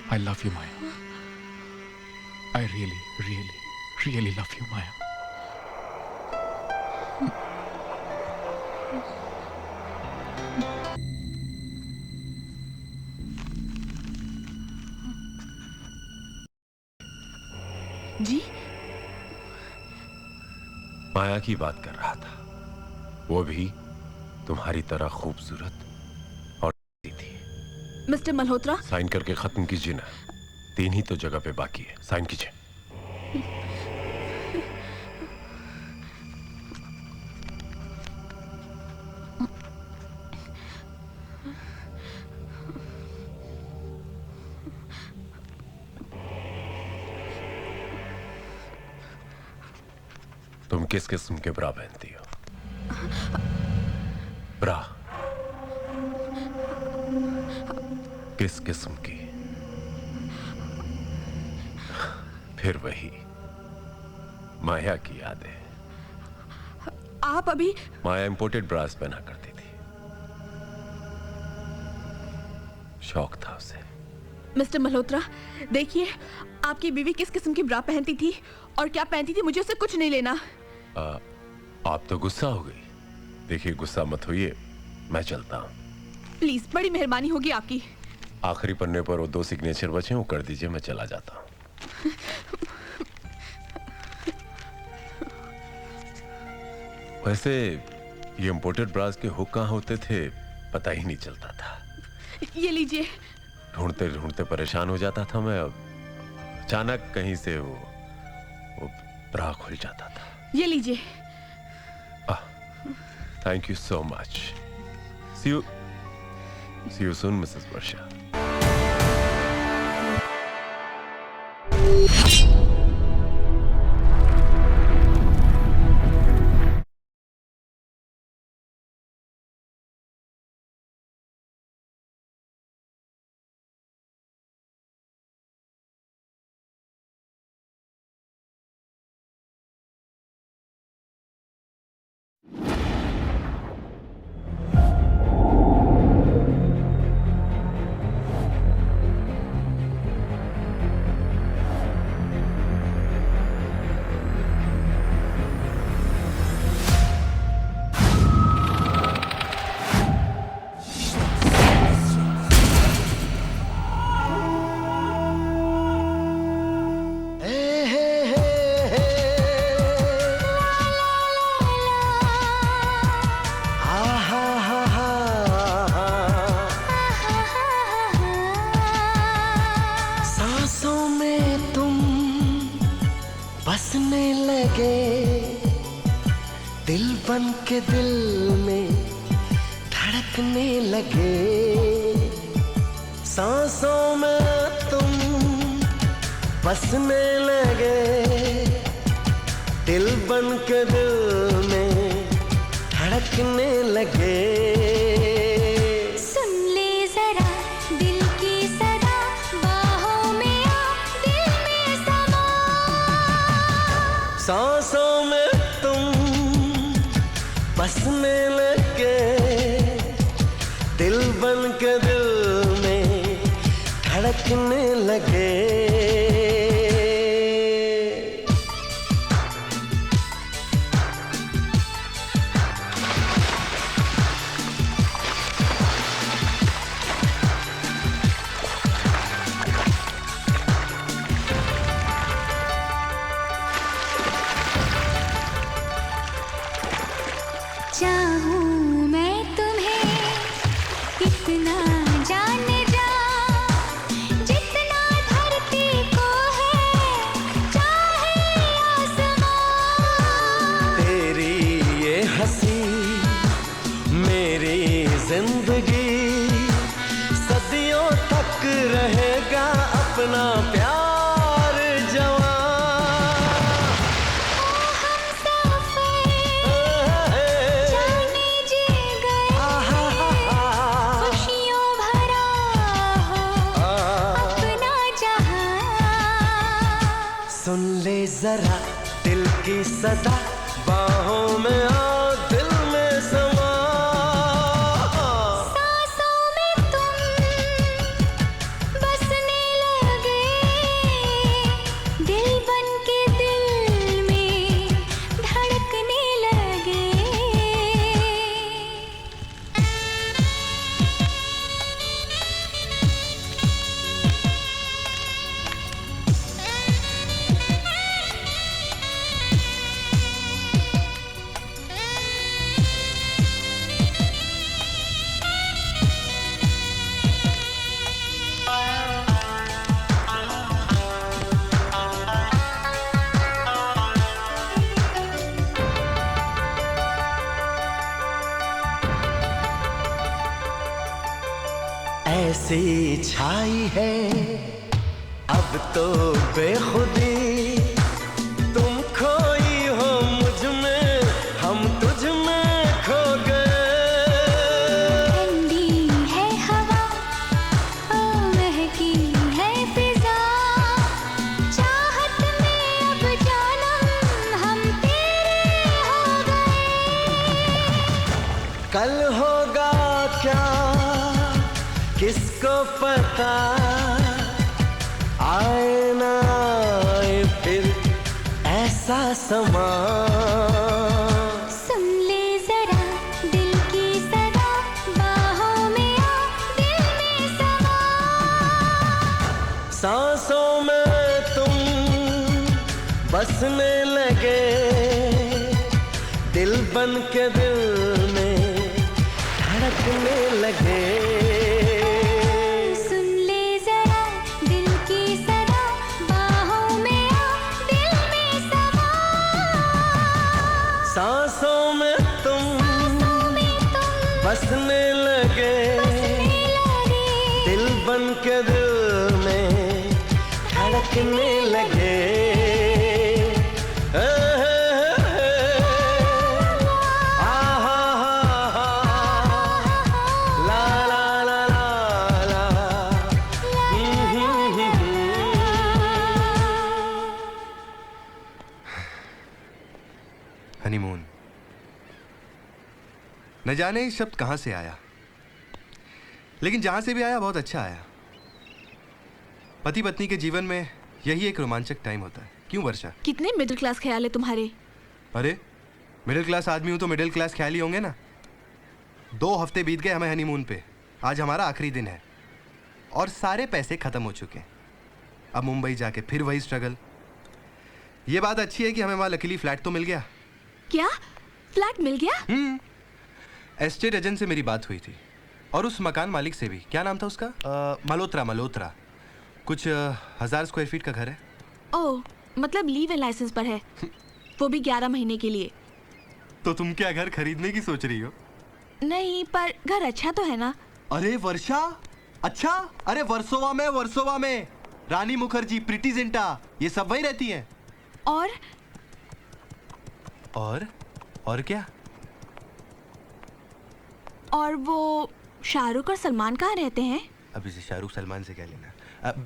I love you, Maya. I really, really, really love you, Maya. जी? माया की बात कर रहा था। वो भी तुम्हारी तरह खूबसूरत और थी। मिस्टर मल्होत्रा, साइन करके खत्म कीजिए ना। 3 ही तो जगह पे बाकी है, साइन कीजिए। तुम किस किस्म के ब्रा पहनती हो? ब्रा किस किस्म की? फिर वही माया की यादें। आप अभी... माया इंपोर्टेड ब्रास पहना करती थी, शौक था उसे। मिस्टर मल्होत्रा, देखिए, आपकी बीवी किस किस्म की ब्रा पहनती थी और क्या पहनती थी, मुझे उससे कुछ नहीं लेना। आप तो गुस्सा हो गई। देखिए, गुस्सा मत होइए, मैं चलता हूं। प्लीज, बड़ी मेहरबानी होगी आपकी। आखिरी पन्ने पर वो 2 सिग्नेचर बचे, वो कर दीजिए, मैं चला जाता हूं। वैसे ये इंपोर्टेड ब्रास के हुक कहाँ होते थे पता ही नहीं चलता था। ये लीजिए। ढूंढते ढूंढते परेशान हो जाता था मैं। अब अचानक कहीं से वो ब्रा खुल जाता था। ये लीजिए। Thank you so much. See you soon Mrs Varsha. बसने लगे दिल बन के दिल में धड़कने लगे, सांसों में तुम बसने लगे, दिल बन के दिल में धड़कने लगे। सांसों में तुम बसने लगे, दिल बन के दिल में धड़कने लगे। चाहूं मैं तुम्हें इतना जाने जा, जितना धरती को है चाहे आसमां। तेरी ये हंसी मेरी जिंदगी, सदियों तक रहेगा अपना प्यार जवां। सुन ले जरा दिल की सदा, बाहों में आओ दिल में समा। सांसों में तुम बसने लगे, ऐसी छाई है अब तो बेखुदी, तुम खोई हो मुझ में, हम तुझ में खो गए। ठंडी है हवा, ओ महकी है फिजा, चाहत में अब जानम हम तेरे हो गए। कल होगा क्या किसको पता, आए ना आए फिर ऐसा समा। सुन ले जरा दिल की सदा, बाहों में आ दिल में समा। सांसों में तुम बसने लगे, दिल बन के दिल में धड़कने लगे। सुन ले जरा दिल की सदा, बाहों में आ दिल में समा। सांसों में तुम बसने लगे, दिल बन के दिल में धड़कने लगे। हनीमून, न जाने ये शब्द कहां से आया, लेकिन जहां से भी आया बहुत अच्छा आया। पति पत्नी के जीवन में यही एक रोमांचक टाइम होता है, क्यों वर्षा? कितने मिडिल क्लास ख्याल है तुम्हारे। अरे मिडिल क्लास आदमी हूं तो मिडिल क्लास ख्याल ही होंगे ना। 2 हफ्ते बीत गए हमें हनीमून पे, आज हमारा आखिरी दिन है और सारे पैसे खत्म हो चुके हैं। अब मुंबई जाके फिर वही स्ट्रगल। ये बात अच्छी है कि हमें वहां लकीली फ्लैट तो मिल गया। क्या फ्लैट मिल गया? एस्टेट एजेंट से मेरी बात हुई थी और उस मकान मालिक से भी। क्या नाम था उसका? मल्होत्रा। कुछ 1000 स्क्वायर फीट का घर है। ओह, मतलब लीव एंड लाइसेंस पर है, वो भी 11 महीने के लिए। तो तुम क्या घर खरीदने की सोच रही हो? नहीं, पर घर अच्छा तो है ना। अरे वर्षा, अच्छा? अरे वर्सोवा में रानी मुखर्जी, प्रीति जिंटा, ये सब वही रहती हैं। और क्या? और वो शाहरुख और सलमान कहाँ रहते हैं? अभी से शाहरुख सलमान से क्या लेना?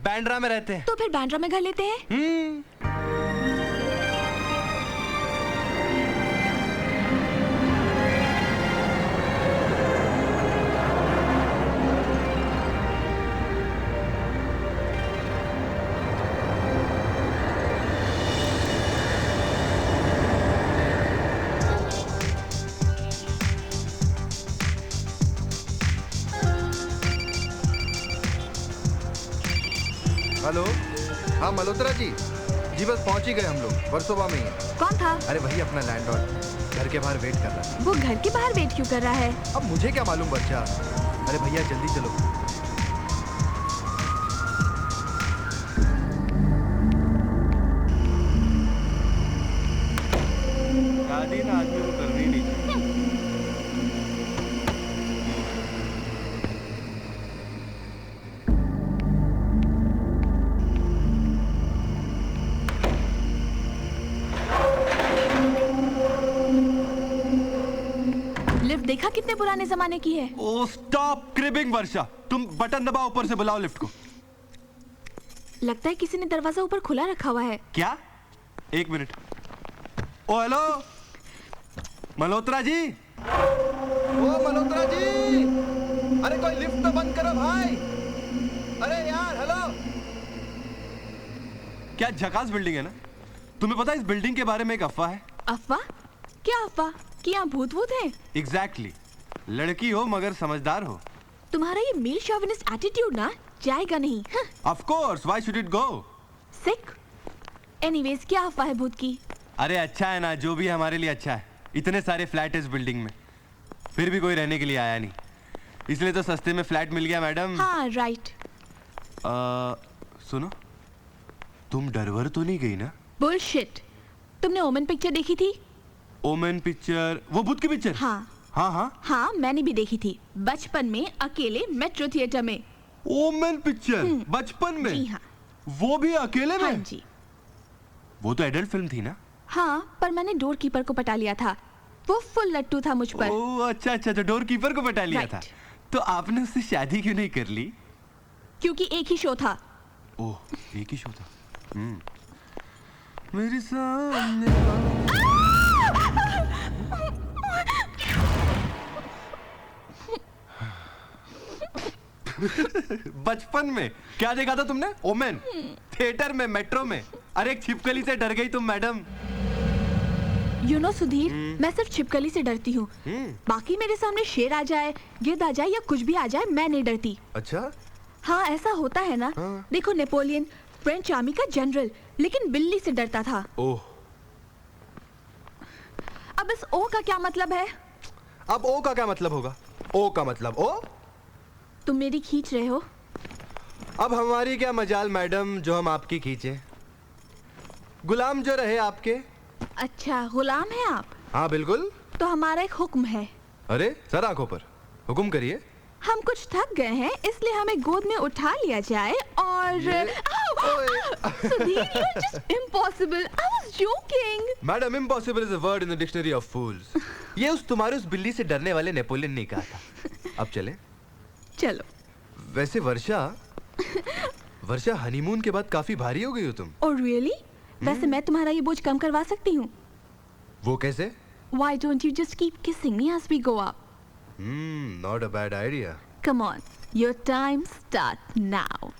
बांद्रा में रहते हैं। तो फिर बांद्रा में घर लेते हैं। हेलो, हाँ मल्होत्रा जी बस पहुंच ही गए हम लोग, वर्सोवा में ही है। कौन था? अरे वही अपना लैंडलॉर्ड, घर के बाहर वेट कर रहा है। वो घर के बाहर वेट क्यों कर रहा है? अब मुझे क्या मालूम वर्षा। अरे भैया जल्दी चलो। शादी ना आदमी को करनी नहीं चाहिए। लिफ्ट देखा कितने पुराने जमाने की है। ओ स्टॉप क्रिबिंग वर्षा, तुम बटन दबाओ, ऊपर से बुलाओ लिफ्ट को। लगता है किसी ने दरवाजा ऊपर खुला रखा हुआ है। क्या? 1 मिनट। ओ हेलो मल्होत्रा जी, अरे कोई लिफ्ट तो बंद करो भाई। अरे यार हेलो। क्या झकास बिल्डिंग है ना। तुम्हें पता है इस बिल्डिंग के बारे में एक अफवाह है। अफवाह? क्या अफवाह? कि यहाँ भूत वूत है? एग्जैक्टली। लड़की हो मगर समझदार हो। तुम्हारा ये मेल शॉविनिस्ट एटीट्यूड ना जाएगा नहीं। Of course, why should it go? Sick. Anyways, क्या अफवाह है भूत की? अरे अच्छा है ना, जो भी है हमारे लिए अच्छा है। इतने सारे फ्लैट है इस बिल्डिंग में, फिर भी कोई रहने के लिए आया नहीं, इसलिए तो सस्ते में फ्लैट मिल गया मैडम। हाँ राइट। सुनो, तुम डरवर तो नहीं गई ना? बुलशिट। तुमने ओमेन पिक्चर देखी थी? Omen picture? वो भूत की पिक्चर? हाँ हाँ हाँ। हाँ, मैंने भी देखी थी बचपन में, अकेले मेट्रो थिएटर में। ओमेन पिक्चर बचपन में? जी हाँ। वो भी अकेले में? हाँ जी। वो तो एडल्ट फिल्म थी ना? हाँ, पर मैंने डोर कीपर को पटा लिया था। वो फुल लट्टू था मुझ पर। ओह अच्छा अच्छा, तो डोर कीपर को पटा लिया Right. था। तो आपने उससे शादी क्यों नहीं कर ली? क्योंकि एक ही शो था। ओह, एक ही शो था। मेरे सामने बचपन में क्या देखा था तुमने? ओमेन। थिएटर में, मेट्रो में। अरे एक छिपकली से डर गई तुम मैडम। सुधीर, मैं सिर्फ छिपकली से डरती हूँ। बाकी मेरे सामने शेर आ जाए, गिद्ध आ जाए या कुछ भी आ जाए, मैं नहीं डरती। अच्छा? हाँ, ऐसा होता है ना। हाँ। देखो, नेपोलियन फ्रेंच आर्मी का जनरल, लेकिन बिल्ली से डरता था। ओह। अब इस ओ का क्या मतलब है? अब ओ का क्या मतलब होगा? ओ का मतलब ओ? तुम मेरी खींच रहे हो। अब हमारी क्या मजाल मैडम जो हम आपकी खींचे। गुलाम जो रहे आपके। अच्छा, गुलाम है आप? हाँ बिल्कुल। तो हमारा एक हुक्म है। अरे सर आंखों पर, हुक्म करिए। हम कुछ थक गए हैं, इसलिए हमें गोद में उठा लिया जाए और Sudhir, you're just impossible. I was joking. Madam, impossible is a word in the dictionary of fools. ये उस तुम्हारे उस बिल्ली से डरने वाले नेपोलियन ने कहा था। अब चले? चलो। वैसे वर्षा हनीमून के बाद काफी भारी हो गई हो तुम। Oh really? वैसे मैं तुम्हारा ये बोझ कम करवा सकती हूँ। वो कैसे? Why don't you just keep kissing me as we go up? Not a bad idea. Come on, your time starts now.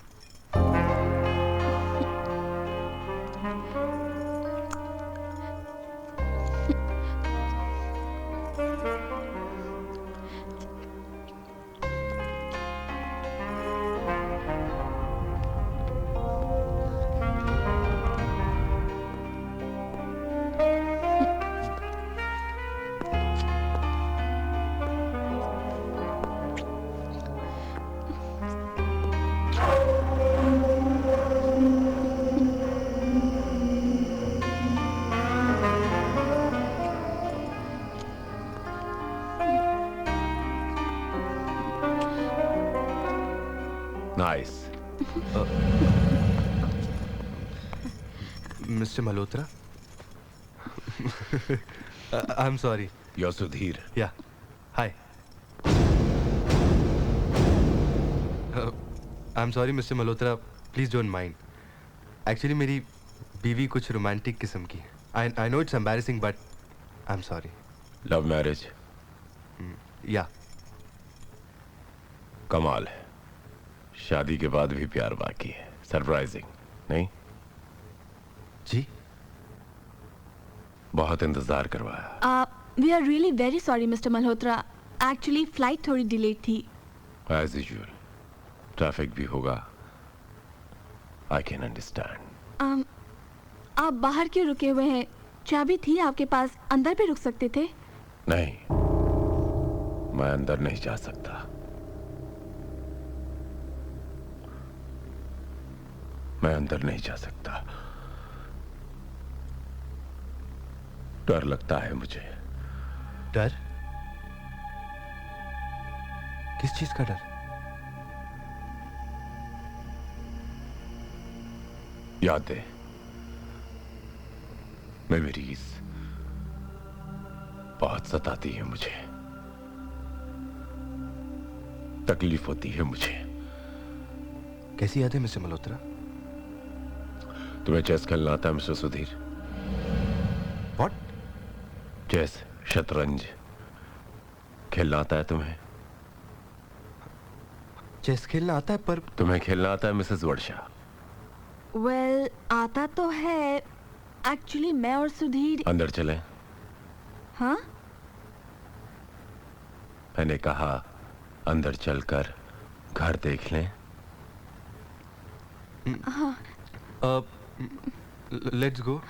Nice. Mr. Malhotra? I'm sorry. You're Sudhir. Yeah. Hi. I'm sorry, Mr. Malhotra. Please don't mind. Actually, मेरी बीवी कुछ romantic किस्म की है. I know it's embarrassing, but I'm sorry. Love marriage. Yeah. कमाल है, शादी के बाद भी प्यार बाकी है। सरप्राइजिंग नहीं? जी? बहुत इंतजार करवाया। We are really very sorry, Mr. Malhotra. Actually, flight थोड़ी delayed थी। As usual. ट्रैफिक भी होगा। I can understand. आप बाहर क्यों रुके हुए हैं? चाबी थी आपके पास, अंदर भी रुक सकते थे। नहीं, मैं अंदर नहीं जा सकता। मैं अंदर नहीं जा सकता। डर लगता है मुझे। डर? किस चीज का डर? यादें, मेमोरीज बहुत सताती है मुझे। तकलीफ होती है मुझे। कैसी यादें मिस्टर मल्होत्रा? तुम्हें चेस खेलना आता है मिस्टर सुधीर? व्हाट? चेस, शतरंज खेलना आता है तुम्हें? चेस खेलना आता है, पर तुम्हें खेलना आता है मिसेस वर्षा? Well, आता तो है। एक्चुअली मैं और सुधीर। अंदर चलें? हाँ? मैंने कहा अंदर चलकर घर देख लें। हाँ। Let's go.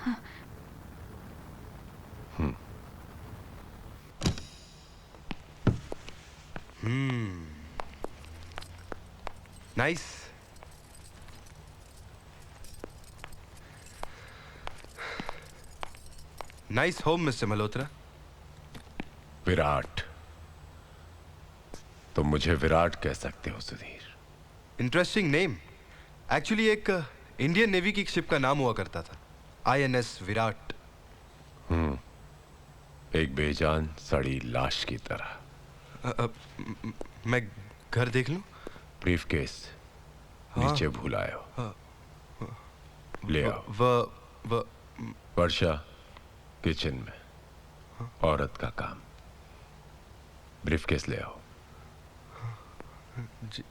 Nice. Nice home Mister Malhotra. Virat, तुम मुझे विराट कह सकते हो सुधीर। Interesting name. एक्चुअली एक इंडियन नेवी की शिप का नाम हुआ करता था, INS विराट। एक बेजान सड़ी लाश की तरह। मैं घर देख लूं? ब्रीफकेस नीचे भूल आए हो। ले आओ। व वर्षा किचन में, औरत का काम। ब्रीफकेस ले आओ। जी।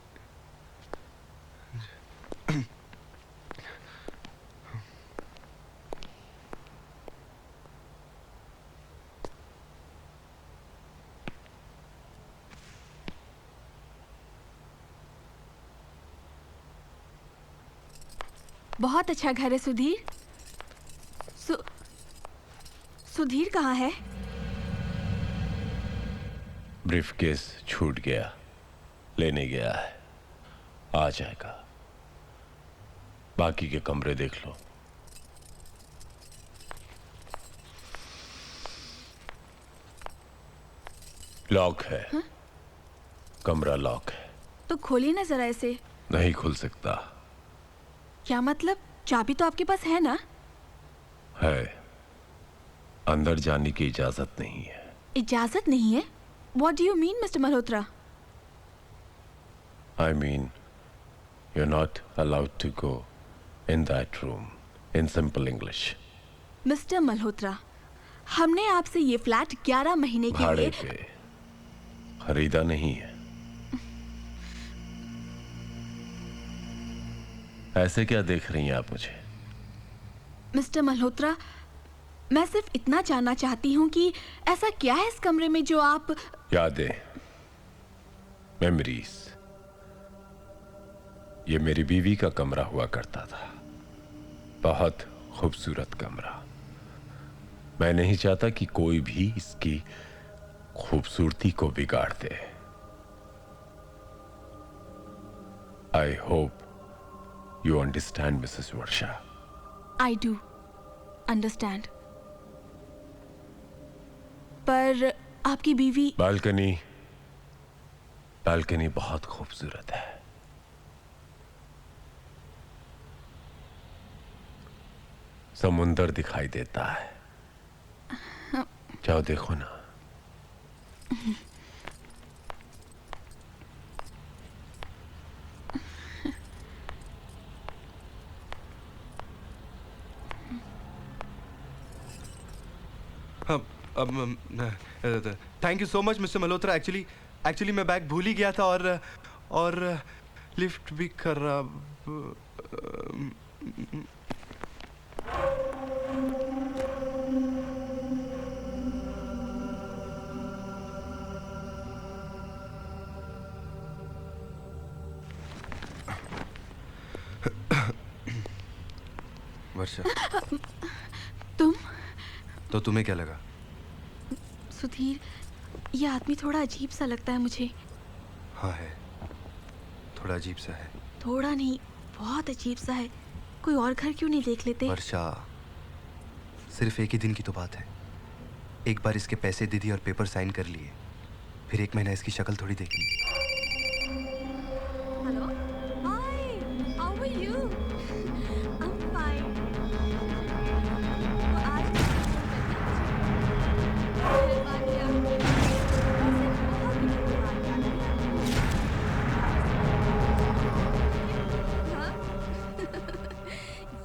बहुत अच्छा घर है सुधीर। सुधीर कहाँ है? ब्रीफकेस छूट गया, लेने गया है, आ जाएगा। बाकी के कमरे देख लो। लॉक है। हा? कमरा लॉक है। तो खोलिए ना जरा इसे। नहीं खुल सकता। क्या मतलब? चाबी तो आपके पास है ना? है, अंदर जाने की इजाजत नहीं है। इजाजत नहीं है? What do you mean, Mr. Malhotra? I mean, you're not allowed to go in that room. In simple English. Mr. Malhotra, हमने आपसे ये फ्लैट 11 महीने के भाड़े लिए पे खरीदा नहीं है। ऐसे क्या देख रही हैं आप मुझे? मिस्टर मल्होत्रा, मैं सिर्फ इतना जानना चाहती हूँ कि ऐसा क्या है इस कमरे में जो आप... यादें, मेमोरीज। ये मेरी बीवी का कमरा हुआ करता था, बहुत खूबसूरत कमरा। मैं नहीं चाहता कि कोई भी इसकी खूबसूरती को बिगाड़ दे। I hope you understand Mrs Varsha. I do understand. पर आपकी बीवी... बालकनी बहुत खूबसूरत है। समुंदर दिखाई देता है। जाओ देखो ना। Thank you so much mister Malhotra. Actually मैं बैग भूल ही गया था और लिफ्ट भी खराब। वर्षा, तुम? तो तुम्हें क्या लगा? सुधीर, ये आदमी थोड़ा अजीब सा लगता है मुझे। हाँ है, थोड़ा अजीब सा है। थोड़ा नहीं, बहुत अजीब सा है। कोई और घर क्यों नहीं देख लेते? वर्षा, सिर्फ एक ही दिन की तो बात है। एक बार इसके पैसे दे दिए और पेपर साइन कर लिए, फिर 1 महीना इसकी शक्ल थोड़ी देखी। Hello, hi, how are you? I am fine. तो आज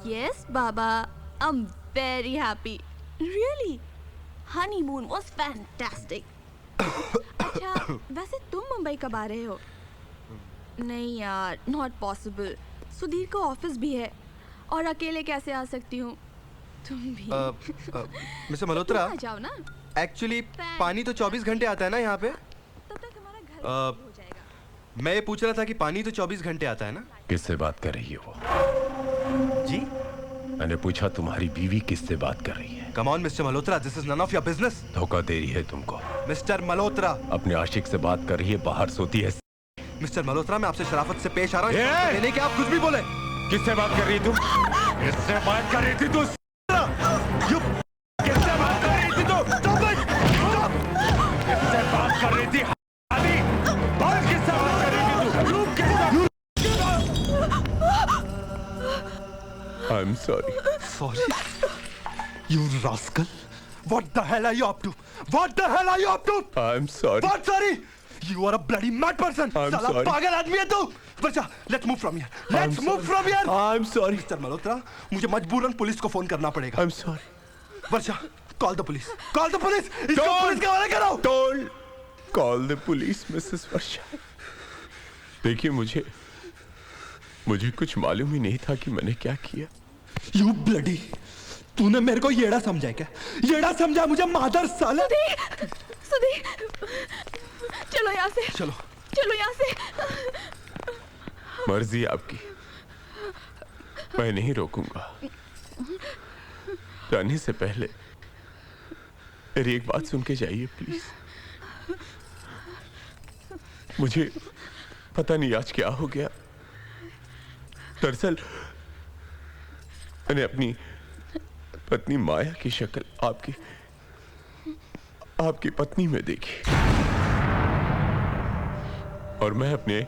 Yes, Baba. I'm very happy. Really? Honeymoon was fantastic. अच्छा, वैसे तुम मुंबई कब आ रहे हो? नहीं यार, not possible. सुधीर को ऑफिस भी है और अकेले कैसे आ सकती हूँ? तुम भी। मिस्टर मल्होत्रा, तुम आ जाओ ना। एक्चुअली पानी तो 24 घंटे आता है ना यहाँ पे? तब तक हमारा घर हो जाएगा। मैं ये पूछ रहा था कि पानी तो 24 घंटे आता है ना? किससे बात कर रही है वो? जी? मैंने पूछा तुम्हारी बीवी किससे बात कर रही है? Come on mister Malhotra, this is none of your business. धोखा दे रही है तुमको। मिस्टर मल्होत्रा, अपने आशिक से बात कर रही है, बाहर सोती है। मिस्टर मल्होत्रा, मैं आपसे शराफत से पेश आ रहा ये! हूँ, लेने के आप कुछ भी बोले। किससे बात कर रही तुम? किससे बात कर रही थी तू? किससे बात कर रही थी तू? किससे बात कर रही थी? किससे बात कर रही थी तू? आई am sorry. Sorry? You rascal! What the hell are you up to? What the hell are you up to? I am sorry. What sorry? You are a bloody mad person. I'm साला sorry. पागल आदमी है तू। Varsha, let's move from here. Let's move from here. I am sorry. Mister Malhotra, मुझे मजबूरन police को phone करना पड़ेगा। I am sorry. Varsha, call the police. Call the police. इसको पुलिस के हवाले करो। Don't call the police, Mrs Varsha. देखिए, मुझे कुछ मालूम ही नहीं था कि मैंने क्या किया। You bloody! तूने मेरे को येड़ा समझा है क्या? येड़ा समझा मुझे मादर साले। सुधीर, चलो यहाँ से। चलो यहाँ से। मर्जी आपकी, मैं नहीं रोकूंगा। जाने से पहले मेरी एक बात सुन के जाइए प्लीज। मुझे पता नहीं आज क्या हो गया। दरअसल मैंने अपनी पत्नी माया की शक्ल आपकी पत्नी में देखी और मैं अपने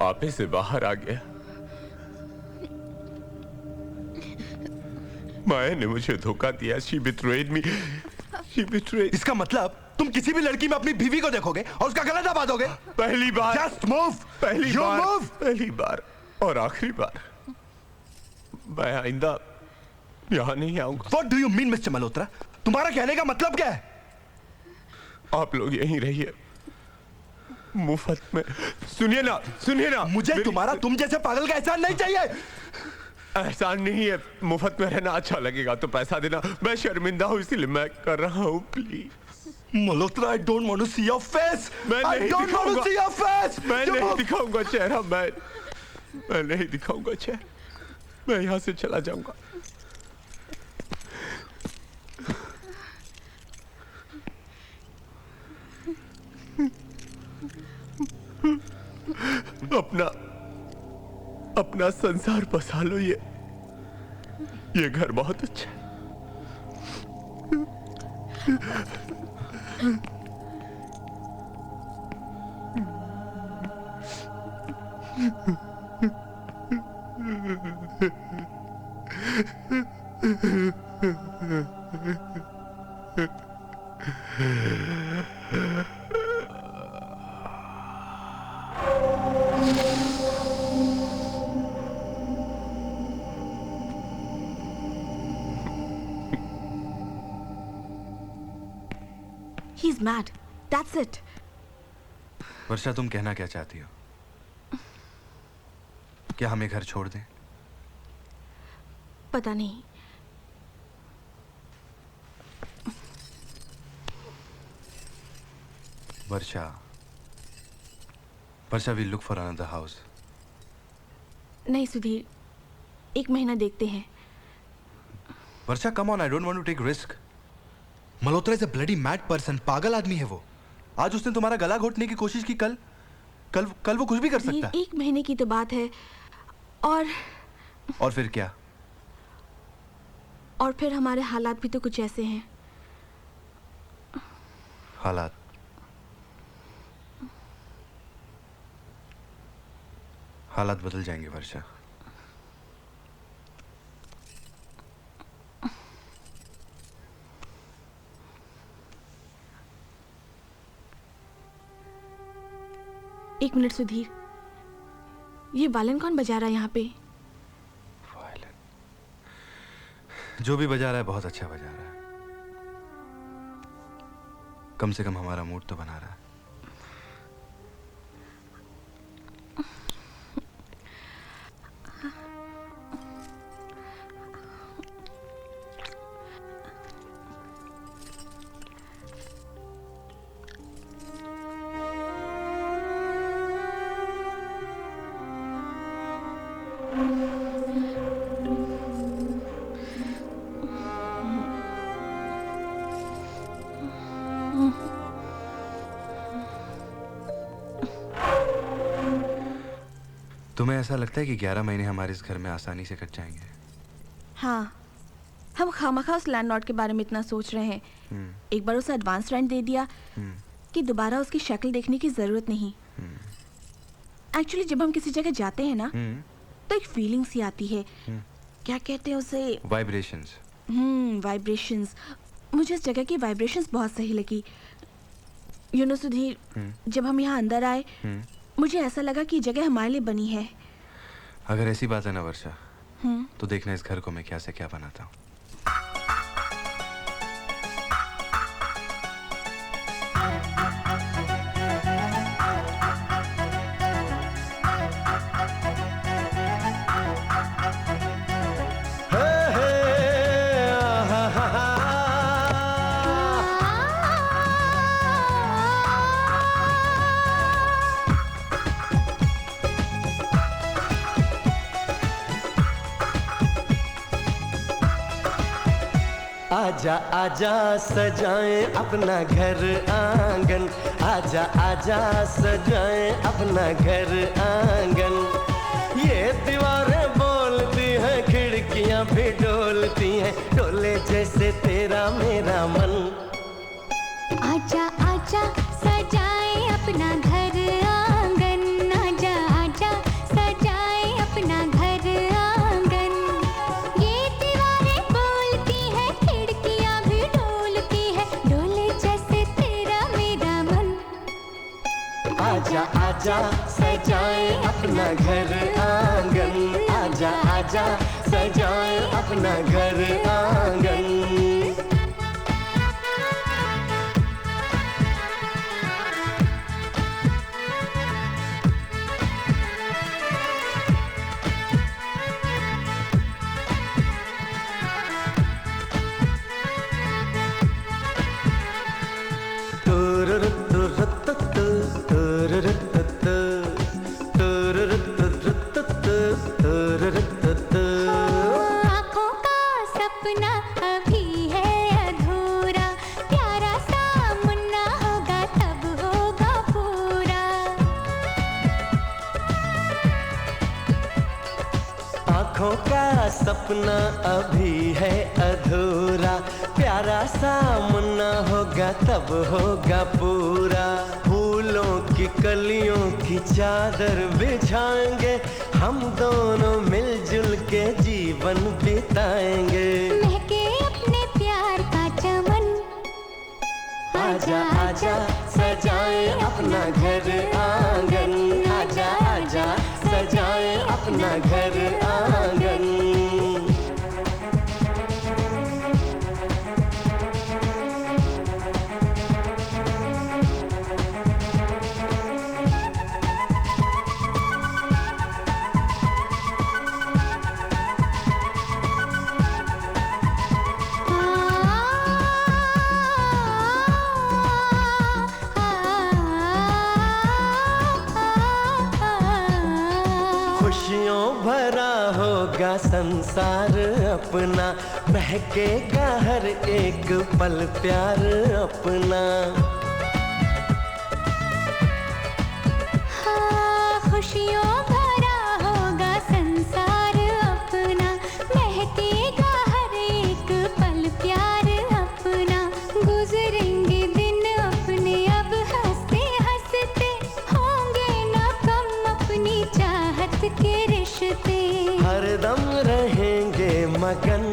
आपे से बाहर आ गया। माया ने मुझे धोखा दिया। She betrayed me. She betrayed. इसका मतलब तुम किसी भी लड़की में अपनी बीवी को देखोगे और उसका गला दबा दोगे? पहली बार। Just move. पहली You बार। move. पहली बार और आखिरी बार। मैं आइंदा यहाँ नहीं आऊंगा। What do you mean, Mr. Malhotra? तुम्हारा कहने का मतलब क्या है? आप लोग यहीं रहिए मुफ्त में। सुनिए ना मुझे तुम्हारा तुम जैसे पागल का एहसान नहीं चाहिए। एहसान नहीं है, मुफ्त में रहना अच्छा लगेगा तो पैसा देना। मैं शर्मिंदा हूँ इसलिए मैं कर रहा हूँ, please. Malhotra, I don't want to see your face. मैं I नहीं don't want to see your face. मैं You नहीं move. दिखाऊंगा चेहरा। मैं नहीं दिखाऊंगा चेहरा। मैं यहाँ से चला जाऊंगा। अपना संसार बसा लो। ये घर बहुत अच्छा है। He's mad. That's it. वर्षा, तुम कहना क्या चाहती हो? क्या हमें घर छोड़ दें? पता नहीं। वर्षा, we'll look for another house. नहीं सुधीर, 1 महीना देखते हैं। वर्षा, come on, I don't want to take risk. Malhotra is a bloody mad person. पागल आदमी है वो। आज उसने तुम्हारा गला घोटने की कोशिश की। कल वो कुछ भी कर सकता है। 1 महीने की तो बात है। और फिर क्या? और फिर हमारे हालात भी तो कुछ ऐसे हैं। हालात बदल जाएंगे वर्षा। एक मिनट सुधीर, ये वायलिन कौन बजा रहा है यहाँ पे? वायलिन जो भी बजा रहा है बहुत अच्छा बजा रहा है। कम से कम हमारा मूड तो बना रहा है। तुम्हें ऐसा लगता है कि 11 महीने हमारे इस घर में आसानी से कट जाएंगे? हाँ, हम खामखा उस लैंडलॉर्ड के बारे में इतना सोच रहे हैं। एक बार उसे एडवांस रेंट दे दिया कि दोबारा उसकी शक्ल देखने की जरूरत नहीं। एक्चुअली जब हम किसी जगह जाते हैं ना, तो एक फीलिंग सी आती है क्या कहते हैं उसे, वाइब्रेशंस। वाइब्रेशंस। मुझे इस जगह की वाइब्रेशंस बहुत सही लगी। यू नो सुधीर, जब हम यहाँ अंदर आए मुझे ऐसा लगा कि जगह हमारे लिए बनी है। अगर ऐसी बात है ना वर्षा, तो देखना इस घर को मैं क्या से क्या बनाता हूँ। आजा आजा सजाएं अपना घर आंगन, आजा आजा सजाएं अपना घर आंगन। ये दीवारें बोलती हैं, खिड़कियां भी डोलती हैं, डोले जैसे तेरा मेरा मन। आजा आजा सजाएं अपना घर आंगन, आजा आजा सजाएं अपना घर आंगन। ये दीवारें बोलती हैं, खिड़कियां भी डोलती हैं, डोले जैसे तेरा मेरा मन। आजा आजा सजाएं अपना घर आंगन, आजा आजा सजाएं अपना घर आंगन। आँखों का सपना अभी है अधूरा, प्यारा सा मुन्ना होगा तब होगा पूरा। आँखों का सपना अभी है अधूरा, प्यारा सा मुन्ना होगा तब होगा पूरा। फूलों की कलियों की चादर बिछाएंगे, हम दोनों मिलजुल के जीवन बिताएंगे। महके अपने प्यार का चमन। आजा आजा सजाएं अपना घर आंगन, आजा आजा सजाएं अपना घर आंगन। खुशियों भरा होगा संसार अपना, महकेगा हर एक पल प्यार अपना। हाँ, खुशियों भरा होगा संसार अपना, महकेगा हर एक पल प्यार अपना। गुजरेंगे दिन अपने अब हंसते हंसते, होंगे ना कम अपनी चाहत के रिश्ते। हरदम रहेंगे मगन।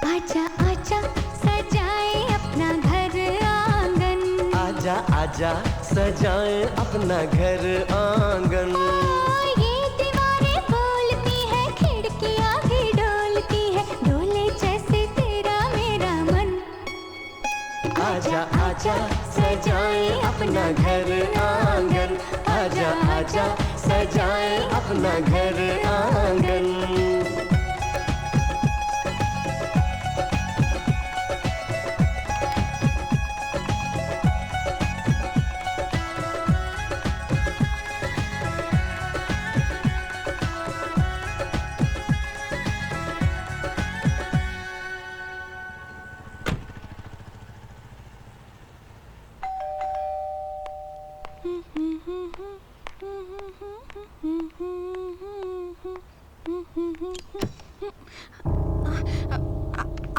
आजा आजा सजाएं अपना घर आंगन, आजा आजा सजाएं अपना घर आंगन। ये दीवारें बोलती हैं, खिड़कियां भी डोलती हैं, डोले जैसे तेरा मेरा मन। आजा आजा सजाएं अपना घर आंगन, आजा आजा सजाएं अपना घर आंगन।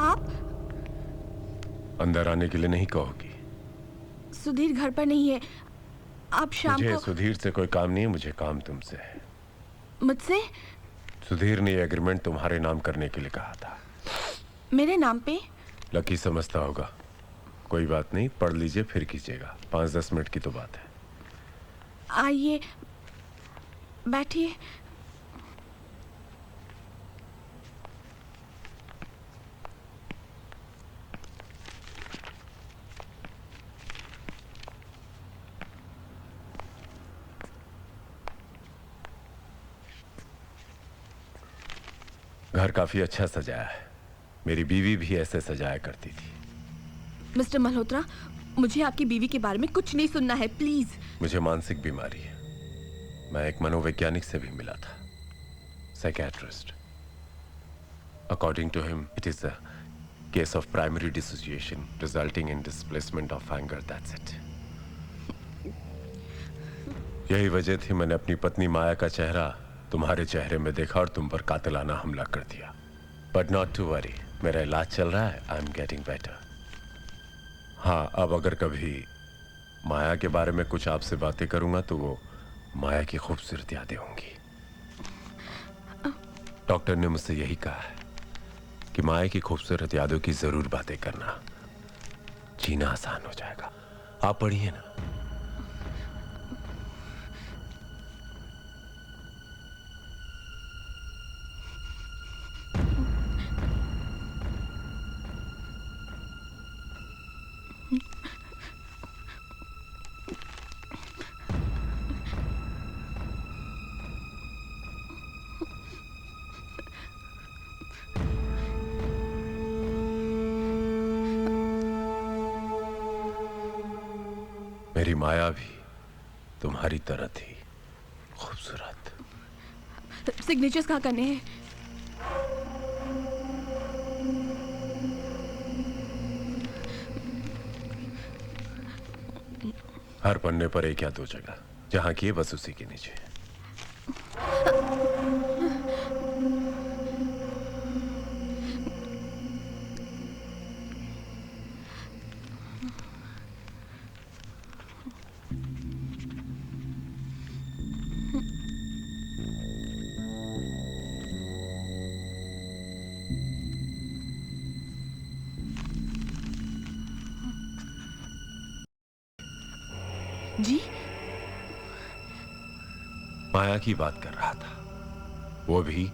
आप अंदर आने के लिए नहीं कहोगी? सुधीर घर पर नहीं है। आप शाम मुझे को सुधीर से कोई काम नहीं है, मुझे काम तुमसे है। मुझसे सुधीर ने एग्रीमेंट तुम्हारे नाम करने के लिए कहा था। मेरे नाम पे? लकी समझता होगा। कोई बात नहीं, पढ़ लीजिए फिर कीजिएगा। 5-10 मिनट की तो बात है। आइए बैठिए। घर काफी अच्छा सजाया है। मेरी बीवी भी ऐसे सजाया करती थी। मिस्टर मल्होत्रा, मुझे आपकी बीवी के बारे में कुछ नहीं सुनना है, प्लीज। मुझे मानसिक बीमारी है। मैं एक मनोवैज्ञानिक से भी मिला था, psychiatrist. According to him it is a case of primary dissociation resulting in displacement of anger, that's it. यही वजह थी मैंने अपनी पत्नी माया का चेहरा तुम्हारे चेहरे में देखा और तुम पर कातिलाना हमला कर दिया। बट नॉट टू वरी, मेरा इलाज चल रहा है। I am getting better. हाँ, अब अगर कभी माया के बारे में कुछ आपसे बातें करूंगा तो वो माया की खूबसूरत यादें होंगी। डॉक्टर ने मुझसे यही कहा है कि माया की खूबसूरत यादों की जरूर बातें करना, जीना आसान हो जाएगा। आप पढ़िए ना। मेरी माया भी तुम्हारी तरह थी खूबसूरत। सिग्नेचर्स कहाँ करने हैं? हर पन्ने पर एक या दो जगह, जहां की है बस उसी के नीचे। जी? माया की बात कर रहा था। वो भी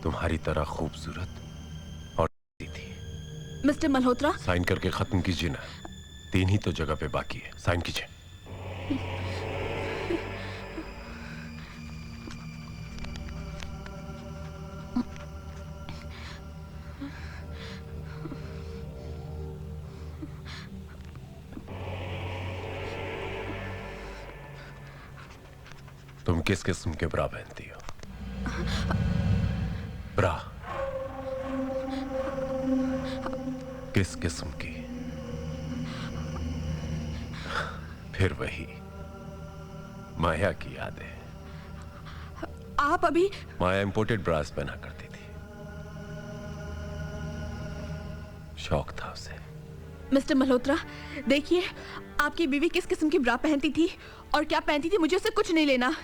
तुम्हारी तरह खूबसूरत और थी। मिस्टर मल्होत्रा, साइन करके खत्म कीजिए ना। 3 ही तो जगह पे बाकी है, साइन कीजिए। तुम किस किस्म के ब्रा पहनती हो? ब्रा किस किस्म की? फिर वही माया की यादें। आप अभी? माया इंपोर्टेड ब्रास पहना करती थी, शौक था उसे। मिस्टर मल्होत्रा, देखिए, आपकी बीवी किस किस्म की ब्रा पहनती थी और क्या पहनती थी, मुझे उससे कुछ नहीं लेना।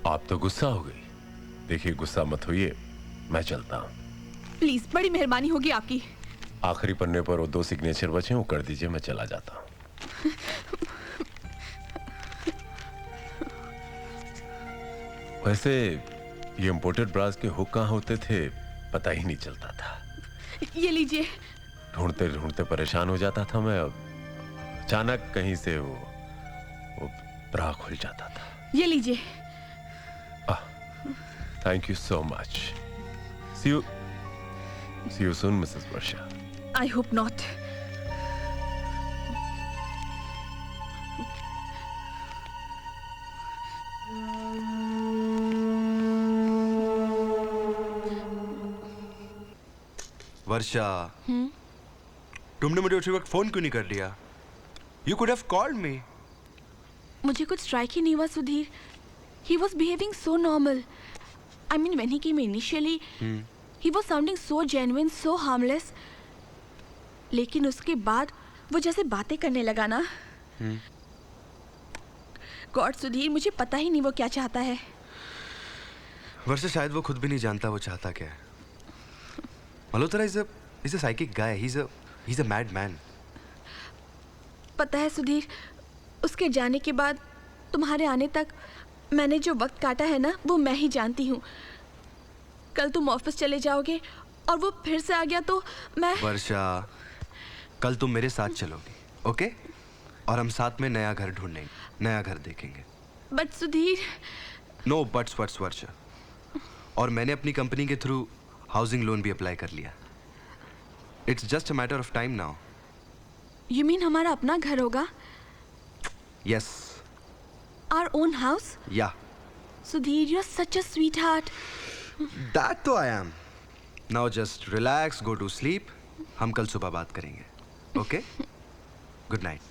आप तो गुस्सा हो गई। देखिए, गुस्सा मत होइए, मैं चलता हूं। प्लीज, बड़ी मेहरबानी होगी आपकी। आखिरी पन्ने पर वो 2 सिग्नेचर बचे, वो कर दीजिए, मैं चला जाता हूं। वैसे ये इंपोर्टेड ब्रास के हुक कहाँ होते थे पता ही नहीं चलता था। ये लीजिए। ढूंढते ढूंढते परेशान हो जाता था मैं। अब अचानक कहीं से वो ब्रा खुल जाता था। ये लीजिए। Thank you so much. See you soon Mrs Varsha. I hope not. Varsha, तुमने मुझे उसी वक्त फोन क्यों नहीं कर लिया? You could have called me. मुझे कुछ स्ट्राइक ही नहीं हुआ Sudhir. He was behaving so normal. I mean, when he came initially, he was sounding so genuine, so harmless. लेकिन उसके बाद वो जैसे बातें करने लगा ना, गॉड सुधीर, मुझे पता ही नहीं वो क्या चाहता है। वर्षा शायद वो खुद भी नहीं जानता वो चाहता क्या है। Malhotra is a psychic guy, he is a mad man. पता है सुधीर, उसके जाने के बाद तुम्हारे आने तक मैंने जो वक्त काटा है ना, वो मैं ही जानती हूँ। कल तुम ऑफिस चले जाओगे और वो फिर से आ गया तो मैं। वर्षा, कल तुम मेरे साथ चलोगी, ओके? और हम साथ में नया घर ढूंढेंगे, नया घर देखेंगे। But Sudhir. No buts Varsha. और मैंने अपनी कंपनी के थ्रू हाउसिंग लोन भी अप्लाई कर लिया। It's just a matter of time now. You mean हमारा अपना घर होगा? Yes. Our own house? Yeah. Sudhir, you are such a sweetheart. That तो I am. Now just relax, go to sleep. हम कल सुबह बात करेंगे, ओके? Good night.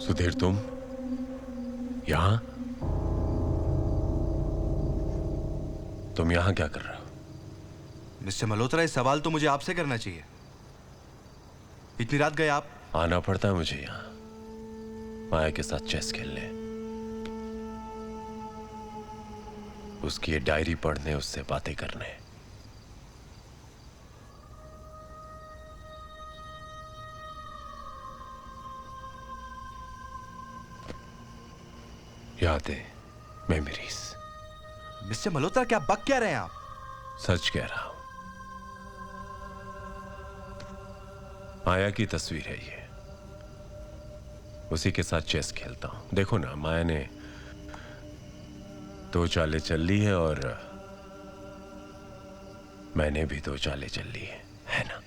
सुधीर, तुम यहां? तुम यहां क्या कर रहे हो? मिस्टर मल्होत्रा, इस सवाल तो मुझे आपसे करना चाहिए। इतनी रात गए आप? आना पड़ता है मुझे यहां माया के साथ चेस खेलने, उसकी ये डायरी पढ़ने, उससे बातें करने। यादें, मेमोरीज। मिस्टर मल्होत्रा, क्या बक क्या रहे हैं आप? सच कह रहा हूं। माया की तस्वीर है ये, उसी के साथ चेस खेलता हूं। देखो ना, माया ने 2 चालें चल ली है और मैंने भी 2 चालें चल ली है ना?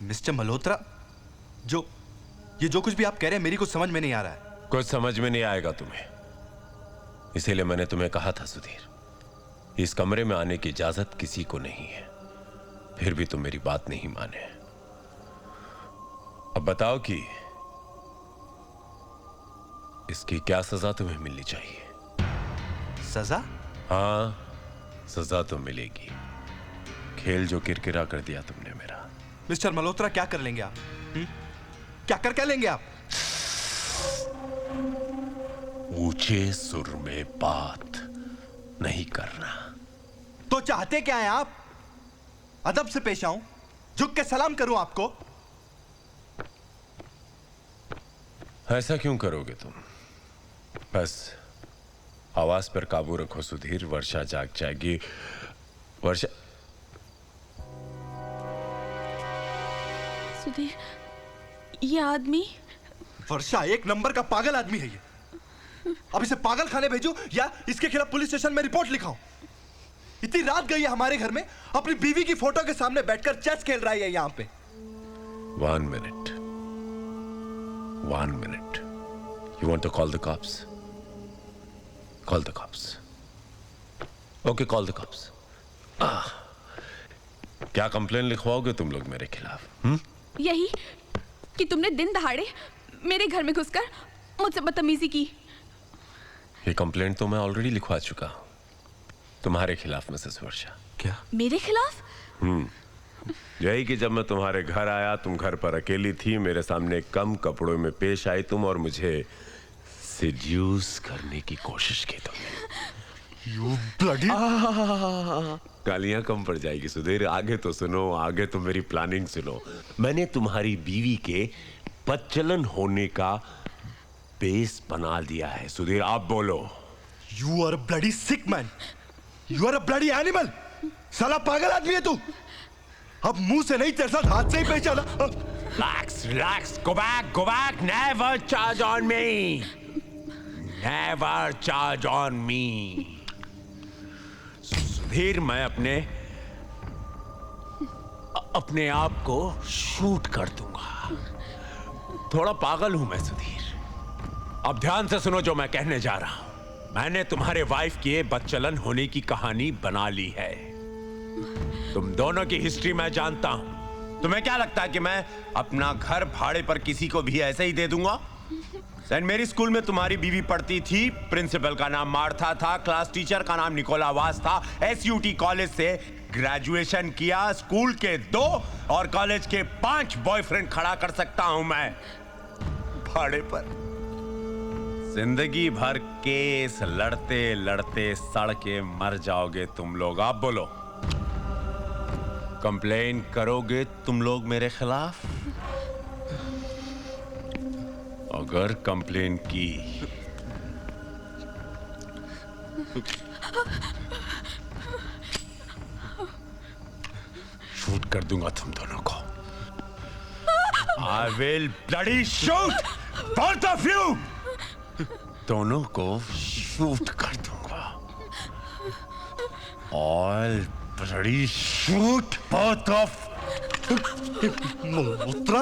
मिस्टर मल्होत्रा, ये जो कुछ भी आप कह रहे हैं मेरी कुछ समझ में नहीं आ रहा है। कुछ समझ में नहीं आएगा तुम्हें, इसीलिए मैंने तुम्हें कहा था सुधीर, इस कमरे में आने की इजाजत किसी को नहीं है। फिर भी तुम मेरी बात नहीं माने। अब बताओ कि इसकी क्या सजा तुम्हें मिलनी चाहिए? सजा? हाँ, सजा तो मिलेगी। खेल जो किरकिरा कर दिया तुमने मेरा। मिस्टर मल्होत्रा, क्या कर लेंगे आप? क्या लेंगे आप? ऊंचे सुर में बात नहीं करना। तो चाहते क्या हैं आप? अदब से पेश आऊं, झुक के सलाम करूं आपको? ऐसा क्यों करोगे तुम? बस आवाज पर काबू रखो सुधीर, वर्षा जाग जाएगी। वर्षा। सुधीर, ये आदमी। वर्षा एक नंबर का पागल आदमी है ये। अब इसे पागल खाने भेजूं या इसके खिलाफ पुलिस स्टेशन में रिपोर्ट लिखाऊं? इतनी रात गई है हमारे घर में, अपनी बीवी की फोटो के सामने बैठकर चेस खेल रहा है यहां पे। 1 minute. 1 minute. You want to call the cops? Call the cops. Okay, call the cops. क्या कंप्लेन लिखवाओगे तुम लोग मेरे खिलाफ? यही कि तुमने दिन दहाड़े मेरे घर में घुसकर मुझसे बदतमीजी की। ये कंप्लेंट तो मैं ऑलरेडी लिखवा चुका हूं तुम्हारे खिलाफ मिसेस वर्षा। क्या? मेरे खिलाफ? यही कि जब मैं तुम्हारे घर आया, तुम घर पर अकेली थी, मेरे सामने कम कपड़ों में पेश आई तुम और मुझे सेड्यूस करने की कोशिश की तुमने। You bloody... गालियां कम पड़ जाएगी सुधीर। आगे तो सुनो, आगे तो मेरी प्लानिंग सुनो। मैंने तुम्हारी बीवी के बदचलन होने का बेस बना दिया है सुधीर। आप बोलो। You are a bloody sick man. You are a bloody animal. साला पागल आदमी है तू। अब मुंह से नहीं, तेरे साथ हाथ से ही पहचाना। Relax, relax. Go back, go back. Never charge on me. Never charge on me. Sudhir, मैं अपने आप को शूट कर दूंगा। थोड़ा पागल हूं मैं सुधीर। अब ध्यान से सुनो जो मैं कहने जा रहा हूं। मैंने तुम्हारे वाइफ के बदचलन होने की कहानी बना ली है। तुम दोनों की हिस्ट्री मैं जानता हूं। तुम्हें क्या लगता है कि मैं अपना घर भाड़े पर किसी को भी ऐसे ही दे दूंगा? सेंट मेरी स्कूल में तुम्हारी बीवी पढ़ती थी। प्रिंसिपल का नाम मार्था था, क्लास टीचर का नाम निकोला वास था। SUT कॉलेज से ग्रेजुएशन किया। स्कूल के 2 और कॉलेज के 5 बॉयफ्रेंड खड़ा कर सकता हूं मैं भाड़े पर। जिंदगी भर केस लड़ते लड़ते सड़ के मर जाओगे तुम लोग। आप बोलो, कंप्लेन करोगे तुम लोग मेरे खिलाफ? अगर कंप्लेन की शूट कर दूंगा तुम दोनों को। I will bloody shoot both of you. दोनों को शूट कर दूंगा। I'll bloody shoot both of Malhotra.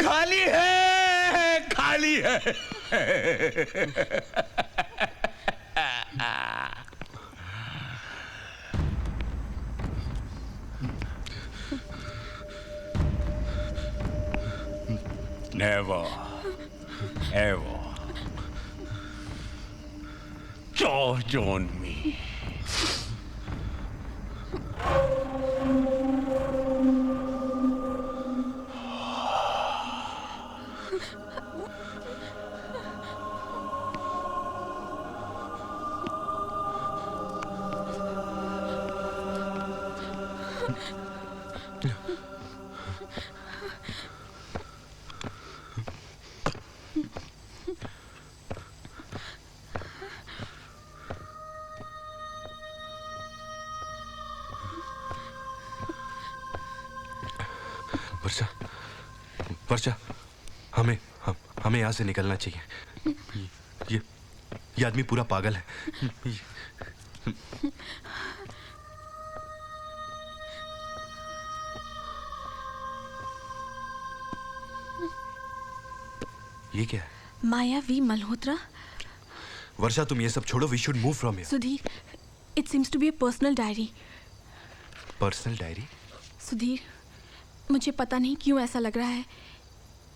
खाली है, खाली है। Never, ever charge on me. वर्षा, वर्षा, हमें यहाँ से निकलना चाहिए। ये आदमी पूरा पागल है। ये क्या है? मायावी मल्होत्रा। वर्षा, तुम ये सब छोड़ो। We should move from here. Sudhir, it seems to be a personal diary. Personal diary? Sudhir, मुझे पता नहीं क्यों ऐसा लग रहा है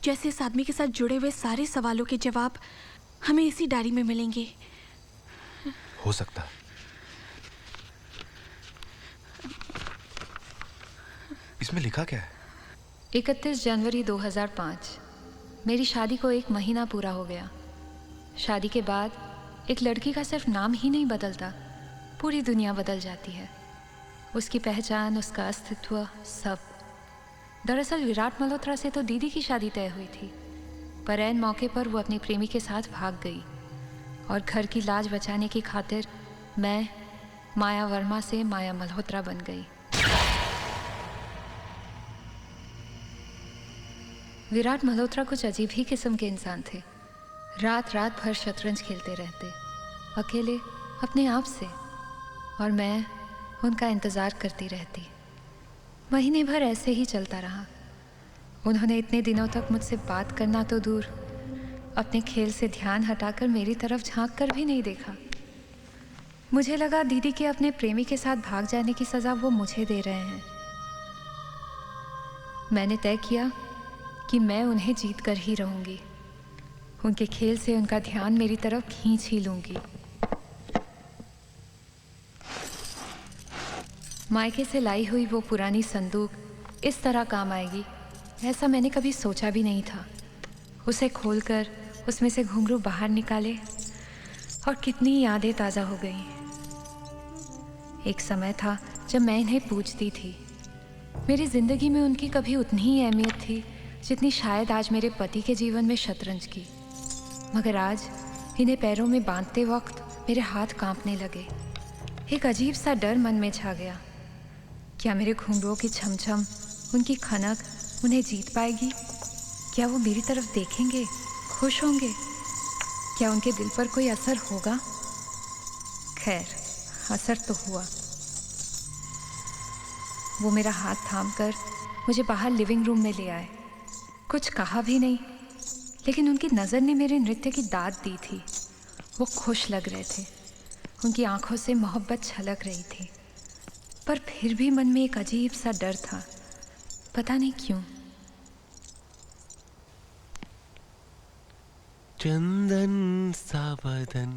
जैसे इस आदमी के साथ जुड़े हुए सारे सवालों के जवाब हमें इसी डायरी में मिलेंगे। हो सकता है। इसमें लिखा क्या है? 31 जनवरी 2005। मेरी शादी को 1 महीना पूरा हो गया। शादी के बाद एक लड़की का सिर्फ नाम ही नहीं बदलता, पूरी दुनिया बदल जाती है। उसकी पहचान, उसका अस्तित्व, सब। दरअसल विराट मल्होत्रा से तो दीदी की शादी तय हुई थी, पर ऐन मौके पर वो अपनी प्रेमी के साथ भाग गई और घर की लाज बचाने की खातिर मैं माया वर्मा से माया मल्होत्रा बन गई। विराट मल्होत्रा कुछ अजीब ही किस्म के इंसान थे। रात रात भर शतरंज खेलते रहते, अकेले अपने आप से, और मैं उनका इंतज़ार करती रहती। महीने भर ऐसे ही चलता रहा। उन्होंने इतने दिनों तक मुझसे बात करना तो दूर, अपने खेल से ध्यान हटाकर मेरी तरफ झांक कर भी नहीं देखा। मुझे लगा दीदी के अपने प्रेमी के साथ भाग जाने की सज़ा वो मुझे दे रहे हैं। मैंने तय किया कि मैं उन्हें जीत कर ही रहूंगी। उनके खेल से उनका ध्यान मेरी तरफ खींच ही लूंगी। मायके से लाई हुई वो पुरानी संदूक इस तरह काम आएगी, ऐसा मैंने कभी सोचा भी नहीं था। उसे खोलकर उसमें से घुंघरू बाहर निकाले और कितनी यादें ताज़ा हो गई। एक समय था जब मैं इन्हें पूजती थी। मेरी ज़िंदगी में उनकी कभी उतनी ही अहमियत थी जितनी शायद आज मेरे पति के जीवन में शतरंज की। मगर आज इन्हें पैरों में बांधते वक्त मेरे हाथ कांपने लगे। एक अजीब सा डर मन में छा गया। क्या मेरे घुंघरूओं की छमछम, उनकी खनक उन्हें जीत पाएगी? क्या वो मेरी तरफ देखेंगे, खुश होंगे? क्या उनके दिल पर कोई असर होगा? खैर, असर तो हुआ। वो मेरा हाथ थामकर मुझे बाहर लिविंग रूम में ले आए। कुछ कहा भी नहीं, लेकिन उनकी नज़र ने मेरे नृत्य की दाद दी थी। वो खुश लग रहे थे। उनकी आंखों से मोहब्बत छलक रही थी, पर फिर भी मन में एक अजीब सा डर था, पता नहीं क्यों। चंदन सा बदन,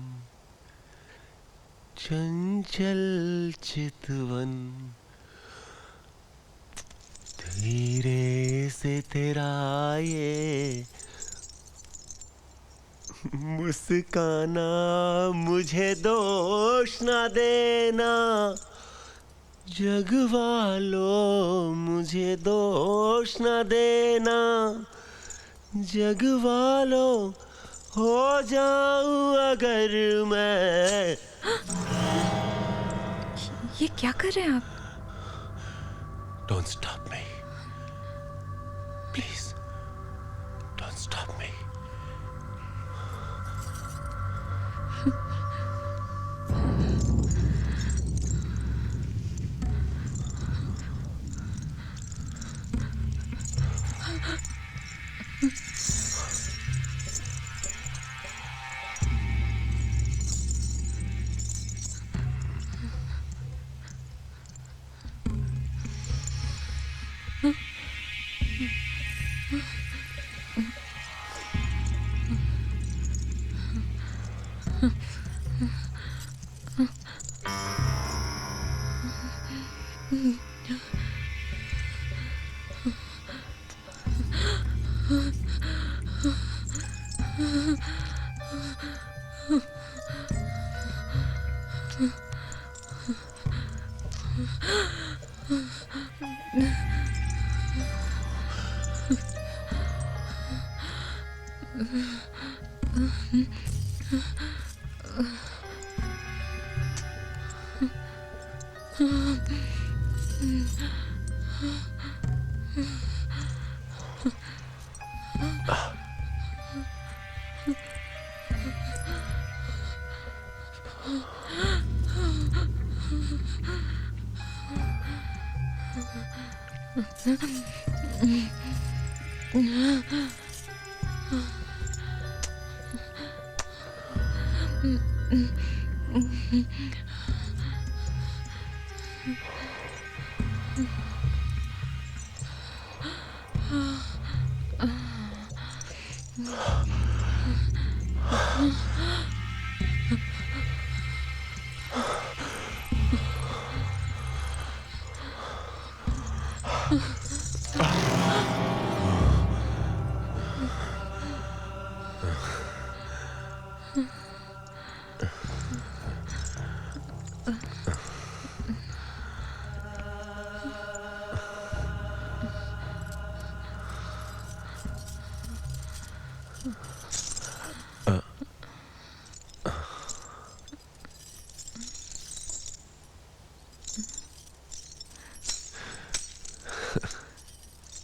चंचल चितवन, धीरे से तेरा ये मुस्काना, मुझे दोष ना देना जग वालों, मुझे दोष ना देना जग वालों, हो जाऊं अगर मैं। ये क्या कर रहे हैं आप? Don't stop me. Please. Don't stop me.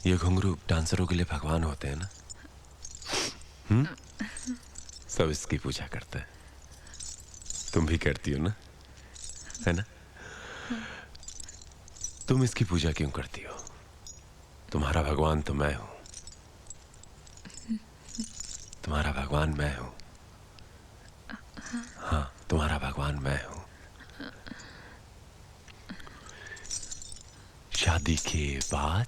ये घुंघरू डांसरों के लिए भगवान होते हैं ना? सब इसकी पूजा करते हैं। तुम भी करती हो ना, है ना? तुम इसकी पूजा क्यों करती हो? तुम्हारा भगवान तो मैं हूं। तुम्हारा भगवान मैं हूं। हाँ, तुम्हारा भगवान मैं हूं। शादी के बाद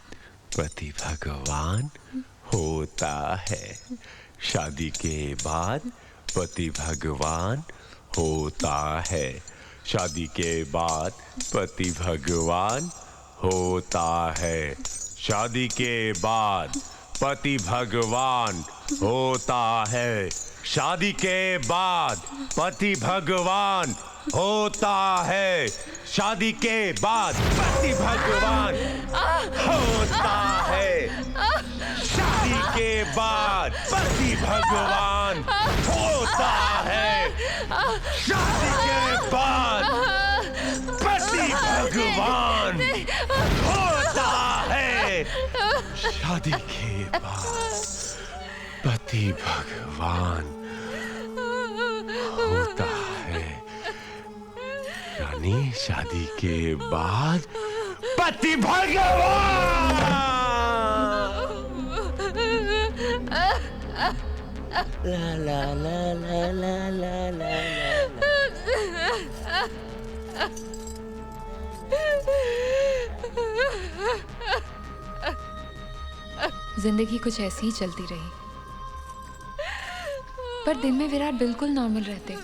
पति भगवान होता है। शादी के बाद पति भगवान होता है। शादी के बाद पति भगवान होता है। शादी के बाद पति भगवान होता है। शादी के बाद पति भगवान होता है। शादी के बाद पति भगवान होता है। शादी के बाद पति भगवान होता है। शादी के बाद पति भगवान होता है। शादी के बाद पति भगवान होता है। रानी, शादी के बाद पति भगवान। ला ला ला ला ला ला ला जिंदगी कुछ ऐसी ही चलती रही, पर दिन में विराट बिल्कुल नॉर्मल रहते।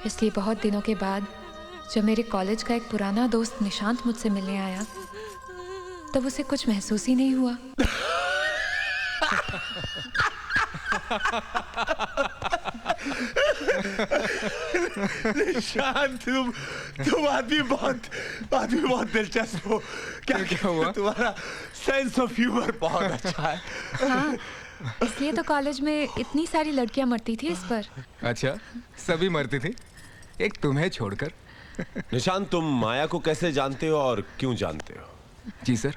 इसलिए बहुत दिनों के बाद जब मेरे कॉलेज का एक पुराना दोस्त निशांत मुझसे मिलने आया, तब उसे कुछ महसूस ही नहीं हुआ। निशांत, तुम आदमी बहुत दिलचस्प हो। क्या हुआ? तुम्हारा सेंस ऑफ ह्यूमर बहुत अच्छा है। हाँ, इसलिए तो कॉलेज में इतनी सारी लड़कियां मरती थी इस पर। अच्छा, सभी मरती थी, एक तुम्हें छोड़कर। निशांत, तुम माया को कैसे जानते हो और क्यों जानते हो? जी सर।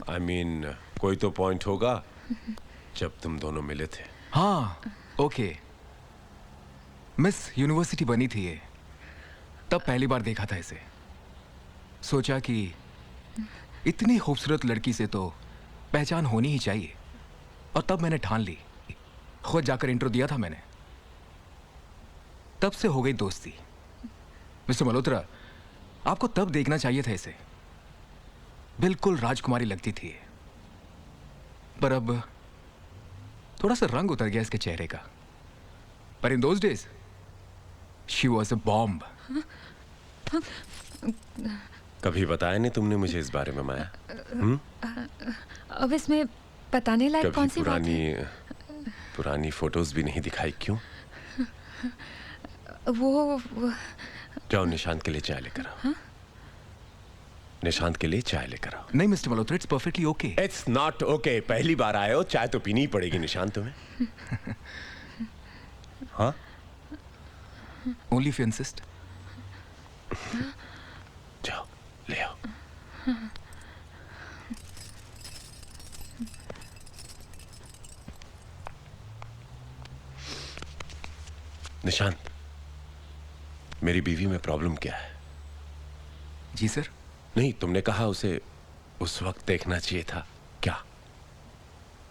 I mean, कोई तो पॉइंट होगा जब तुम दोनों मिले थे। हाँ, ओके। मिस यूनिवर्सिटी बनी थी ये, तब पहली बार देखा था इसे। सोचा कि इतनी खूबसूरत लड़की से तो पहचान होनी ही चाहिए, और तब मैंने ठान ली। खुद जाकर इंट्रो दिया था मैंने। तब से हो गई दोस्ती। मिस्टर मल्होत्रा, आपको तब देखना चाहिए था इसे। बिल्कुल राजकुमारी लगती थी, पर अब थोड़ा सा रंग उतर गया इसके चेहरे का। पर in those days she was a bomb. कभी बताया नहीं तुमने मुझे इस बारे में, माया? अब इसमें बताने लायक कभी कौन सी बात है? पुरानी फोटोज भी नहीं दिखाई? क्यों? वो जाओ, निशांत के लिए चाय लेकर आओ। निशांत के लिए चाय लेकर आओ। नहीं mister Malhotra, it's perfectly okay. It's not okay. पहली बार आए हो, चाय तो पीनी ही पड़ेगी निशांत तुम्हें। हाँ, ओनली इफ यू इंसिस्ट। जाओ ले आओ। निशांत, मेरी बीवी में प्रॉब्लम क्या है? जी सर। नहीं, तुमने कहा उसे उस वक्त देखना चाहिए था। क्या?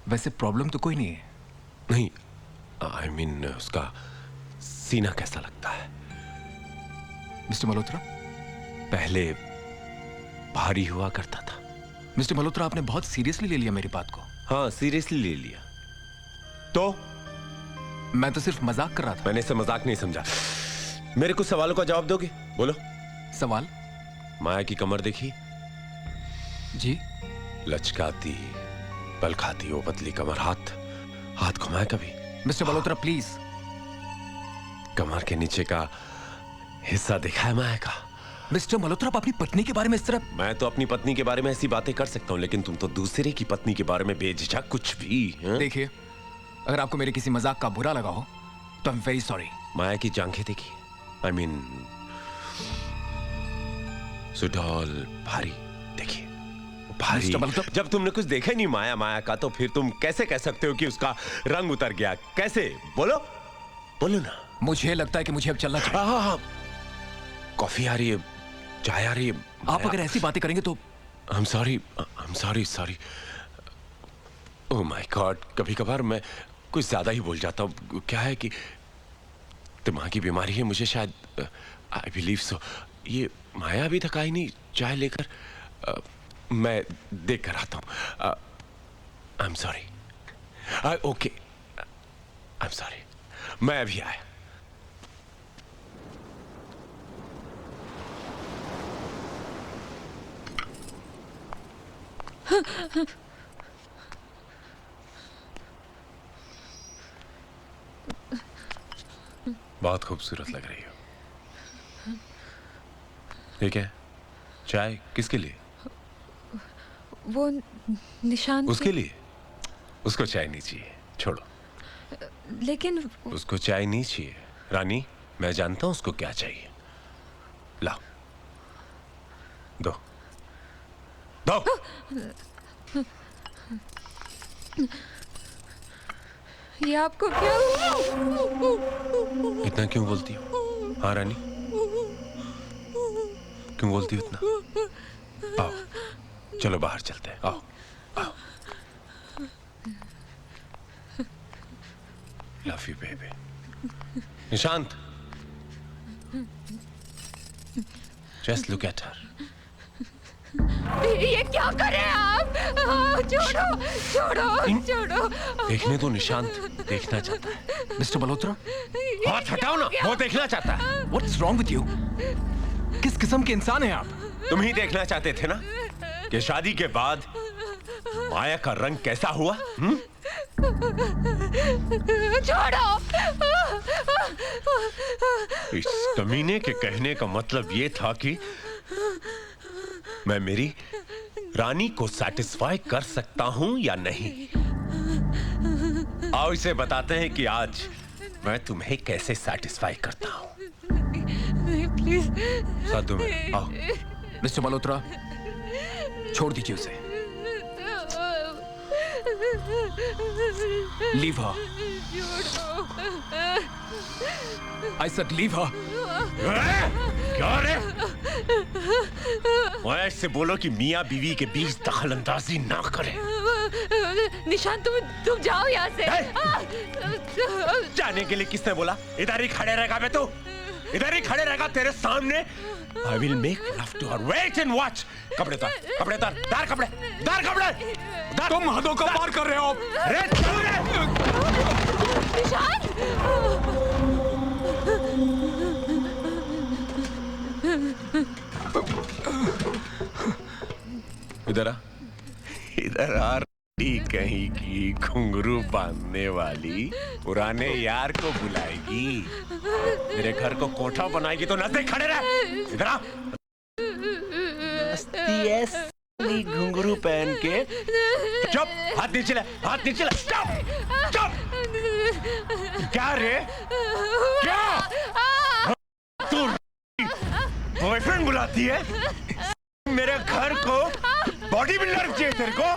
वैसे प्रॉब्लम तो कोई नहीं है। नहीं, आई मीन उसका सीना कैसा लगता है? मिस्टर मल्होत्रा, पहले भारी हुआ करता था। मिस्टर मल्होत्रा, आपने बहुत सीरियसली ले लिया मेरी बात को। हाँ, सीरियसली ले लिया। तो मैं तो सिर्फ मजाक कर रहा था। मैंने इसे मजाक नहीं समझा। मेरे कुछ सवालों का जवाब दोगे? बोलो। सवाल? माया की कमर देखी? जी। लचकाती, बल खाती वो पतली कमर। हाथ घुमाए कभी? Mister Malhotra please. कमर के नीचे का हिस्सा देखा है माया का? मिस्टर मल्होत्रा, आप अपनी पत्नी के बारे में इस तरह। मैं तो अपनी पत्नी के बारे में ऐसी बातें कर सकता हूँ, लेकिन तुम तो दूसरे की पत्नी के बारे में बेझिझक कुछ भी। देखिए, अगर आपको मेरे किसी मजाक का बुरा लगा हो तो आई एम वेरी सॉरी। माया की जांघें देखी? आई मीन सुडौल, भारी देखिए, भारी। जब तुमने कुछ देखा नहीं माया का, तो फिर तुम कैसे कह सकते हो कि उसका रंग उतर गया? कैसे? बोलो ना। मुझे लगता है कि मुझे अब चलना चाहिए। हाँ, कॉफी आ रही है, चाय आ रही है। आप अगर ऐसी बातें करेंगे तो I'm sorry. Oh my God, कभी कभार मैं कुछ ज्यादा ही बोल जाता हूँ। क्या है कि दिमागी बीमारी है मुझे शायद। I believe so. ये माया अभी तक आई नहीं चाय लेकर। मैं देख कर आता हूँ। आई am sorry. Okay, I am sorry. मैं अभी आया। बहुत खूबसूरत लग रही हो। ठीक है, चाय किसके लिए? वो निशांत उसके लिए। उसको चाय नहीं चाहिए, छोड़ो। लेकिन उसको चाय नहीं चाहिए। रानी, मैं जानता हूं उसको क्या चाहिए। लाओ, दो दो। ये आपको क्या हुआ? इतना क्यों बोलती हो? हाँ रानी, क्यों बोलती हो इतना? आओ, चलो बाहर चलते हैं। आओ आओ। Love you baby. Nishant, just look at her. ये क्या कर रहे हैं आप? छोड़ो छोड़ो छोड़ो। देखने दो, निशांत देखना चाहता है। मिस्टर मल्होत्रा, हाथ हटाओ ना, वो देखना चाहता है। What's wrong with you? किस किस्म के इंसान हैं आप? तुम ही देखना चाहते थे ना कि शादी के बाद माया का रंग कैसा हुआ? छोड़ो। इस कमीने के कहने का मतलब ये था कि मैं मेरी रानी को सेटिस्फाई कर सकता हूं या नहीं। आओ इसे बताते हैं कि आज मैं तुम्हें कैसे सेटिस्फाई करता हूं। प्लीज साधु में आओ। मिस्टर मल्होत्रा, छोड़ दीजिए उसे। Leave her. I said leave her. क्या रे? मैं से बोलो कि मियां बीवी के बीच दखल अंदाजी ना करे। निशांत, तुम जाओ यहाँ से। जाने के लिए किसने बोला? इधर ही खड़े रहेगा बे तू। इधर ही खड़े रहेगा तेरे सामने। I will make love to her. Wait and watch. कपड़े उतार, कपड़े उतार, दार कपड़े, दार कपड़े, दार। तुम हदों को पार कर रहे हो। रे चल रे। इधर आ, इधर आ। कहीं की घुंघरू बांधने वाली पुराने यार को बुलाएगी, मेरे घर को कोठा बनाएगी तो नजदीक खड़े रह। इधर आ। घुंघरू पहन के। चुप, हाथ नीचे ले, हाथ नीचे ले। चुप चुप। क्या रे? क्या तू बॉयफ्रेंड बुलाती है? मेरे घर को बॉडी बिल्डर चाहिए तेरे को?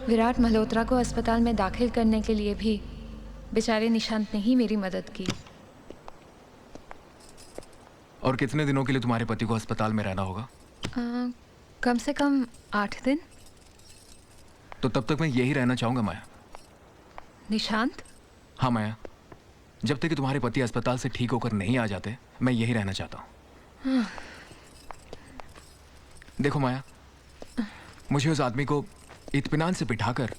विराट मल्होत्रा को अस्पताल में दाखिल करने के लिए भी बेचारे निशांत ने ही मेरी मदद की। और कितने दिनों के लिए तुम्हारे पति को अस्पताल में रहना होगा? कम से कम 8 दिन। तो तब तक मैं यही रहना चाहूंगा माया। निशांत? हाँ माया, जब तक कि तुम्हारे पति अस्पताल से ठीक होकर नहीं आ जाते, मैं यही रहना चाहता हूँ। देखो माया, मुझे उस आदमी को इत्मीनान से बिठाकर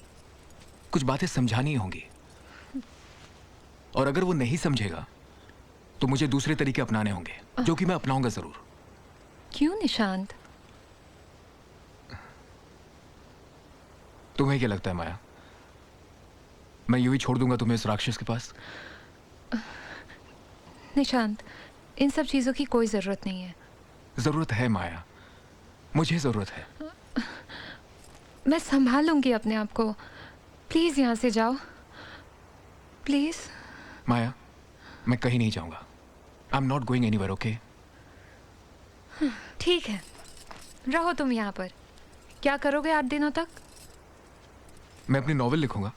कुछ बातें समझानी होंगी, और अगर वो नहीं समझेगा तो मुझे दूसरे तरीके अपनाने होंगे, जो कि मैं अपनाऊंगा जरूर। क्यों निशांत? तुम्हें क्या लगता है माया, मैं यूं ही छोड़ दूंगा तुम्हें इस राक्षस के पास? निशांत, इन सब चीजों की कोई जरूरत नहीं है। जरूरत है माया, मुझे जरूरत है। मैं संभाल लूंगी अपने आप को। प्लीज यहाँ से जाओ, प्लीज। माया, मैं कहीं नहीं जाऊंगा। I am not going anywhere, okay? ठीक है, रहो तुम यहाँ पर। क्या करोगे 8 दिनों तक? मैं अपनी नॉवेल लिखूंगा।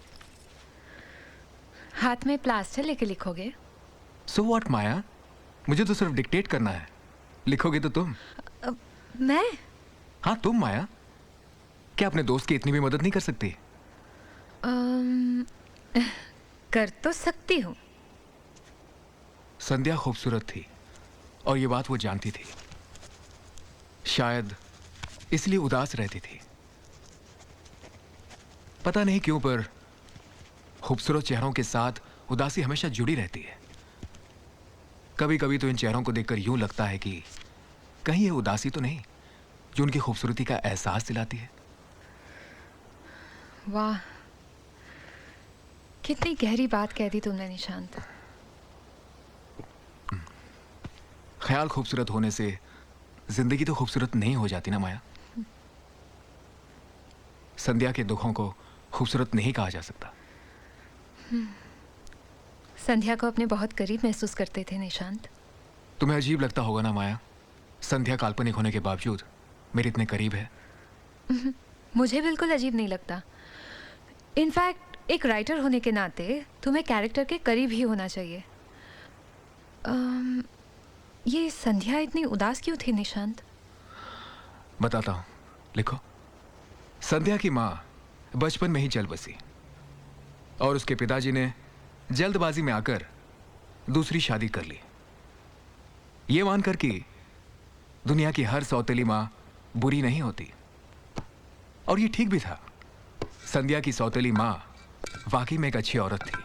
हाथ में प्लास्टर लेके लिखोगे? सो व्हाट माया, मुझे तो सिर्फ डिक्टेट करना है, लिखोगे तो तुम। मैं? हाँ तुम माया, क्या अपने दोस्त की इतनी भी मदद नहीं कर सकती? कर तो सकती हूँ। संध्या खूबसूरत थी और ये बात वो जानती थी। शायद इसलिए उदास रहती थी। पता नहीं क्यों, पर खूबसूरत चेहरों के साथ उदासी हमेशा जुड़ी रहती है। कभी कभी तो इन चेहरों को देखकर यूं लगता है कि कहीं ये उदासी तो नहीं जो उनकी खूबसूरती का एहसास दिलाती है। वाह, कितनी गहरी बात कह दी तुमने निशांत। ख्याल खूबसूरत होने से जिंदगी तो खूबसूरत नहीं हो जाती ना माया। संध्या के दुखों को खूबसूरत नहीं कहा जा सकता। संध्या को अपने बहुत करीब महसूस करते थे निशांत। तुम्हें अजीब लगता होगा ना माया, संध्या काल्पनिक होने के बावजूद मेरे इतने करीब है। मुझे बिल्कुल अजीब नहीं लगता। इनफैक्ट एक राइटर होने के नाते तुम्हें कैरेक्टर के करीब ही होना चाहिए। ये संध्या इतनी उदास क्यों थी निशांत? बताता हूं, लिखो। संध्या की माँ बचपन में ही चल बसी और उसके पिताजी ने जल्दबाजी में आकर दूसरी शादी कर ली, ये मानकर कि दुनिया की हर सौतेली माँ बुरी नहीं होती। और ये ठीक भी था। संध्या की सौतेली माँ वाकई में एक अच्छी औरत थी,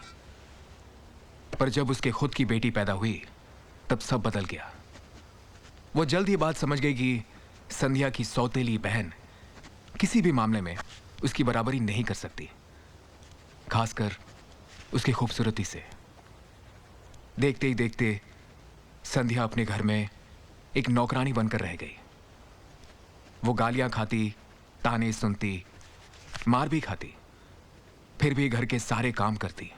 पर जब उसके खुद की बेटी पैदा हुई तब सब बदल गया। वो जल्द ये बात समझ गई कि संध्या की सौतेली बहन किसी भी मामले में उसकी बराबरी नहीं कर सकती, खासकर उसकी खूबसूरती से। देखते ही देखते संध्या अपने घर में एक नौकरानी बनकर रह गई। वो गालियां खाती, ताने सुनती, मार भी खाती, फिर भी घर के सारे काम करती।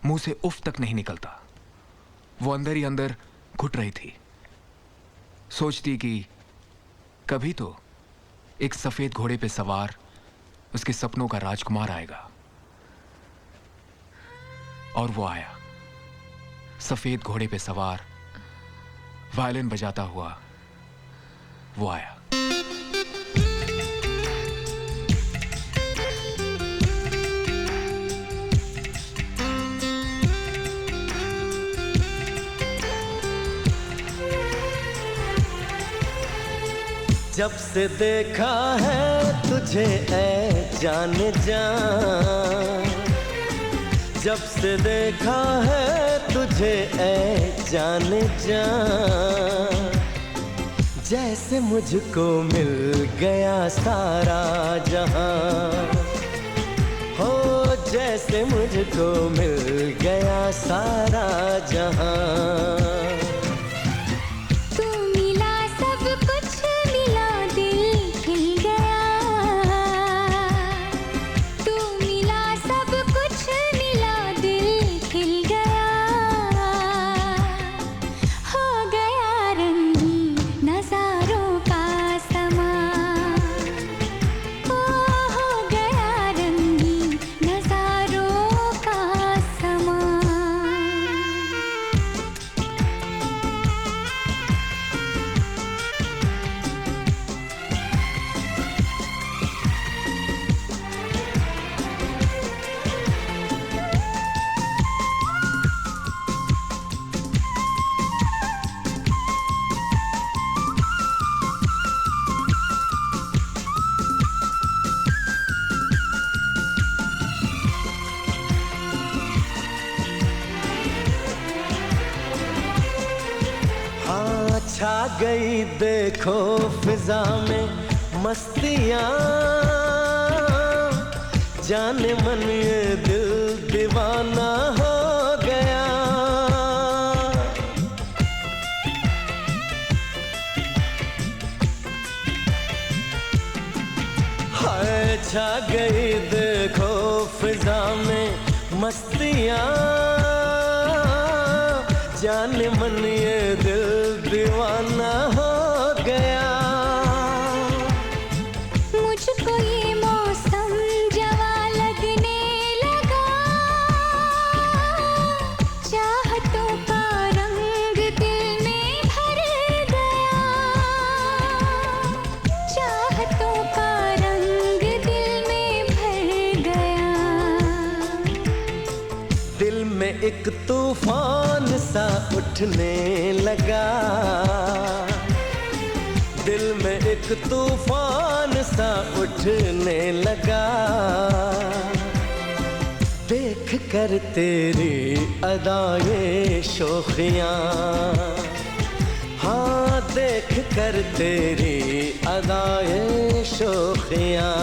मुंह से उफ तक नहीं निकलता। वो अंदर ही अंदर घुट रही थी। सोचती कि कभी तो एक सफेद घोड़े पे सवार उसके सपनों का राजकुमार आएगा। और वो आया, सफेद घोड़े पे सवार, वायलिन बजाता हुआ वो आया। जब से देखा है तुझे ऐ जाने जा, जब से देखा है तुझे ऐ जाने जा, जैसे मुझको मिल गया सारा जहां, हो जैसे मुझको मिल गया सारा जहां। छा गई देखो फिजा में मस्तियाँ, जाने मन ये दिल दीवाना हो गया। हाय छा गई देखो फिजा में मस्तियाँ, जाने मन ये दिल दीवाना हो गया। मुझको ये मौसम जवा लगने लगा, चाहतों तूफान सा उठने लगा, दिल में एक तूफान सा उठने लगा। देख कर तेरी अदाएं शोखियाँ, हाँ देख कर तेरी अदाएं शोखियाँ।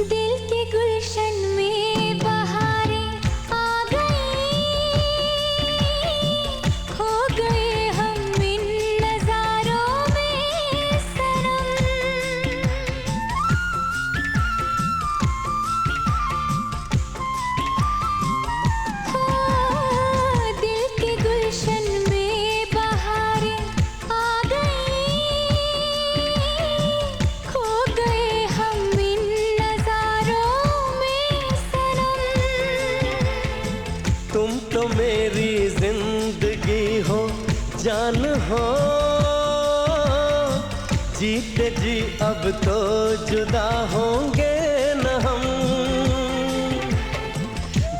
दिल के गुलशन में बहारें आ गई, खो गए हम इन नजारों में सनम। हाँ, दिल के गुलशन में बहारें आ गई, खो गए हम इन तुम तो मेरी जिंदगी हो, जान हो, जीते जी अब तो जुदा होंगे न हम,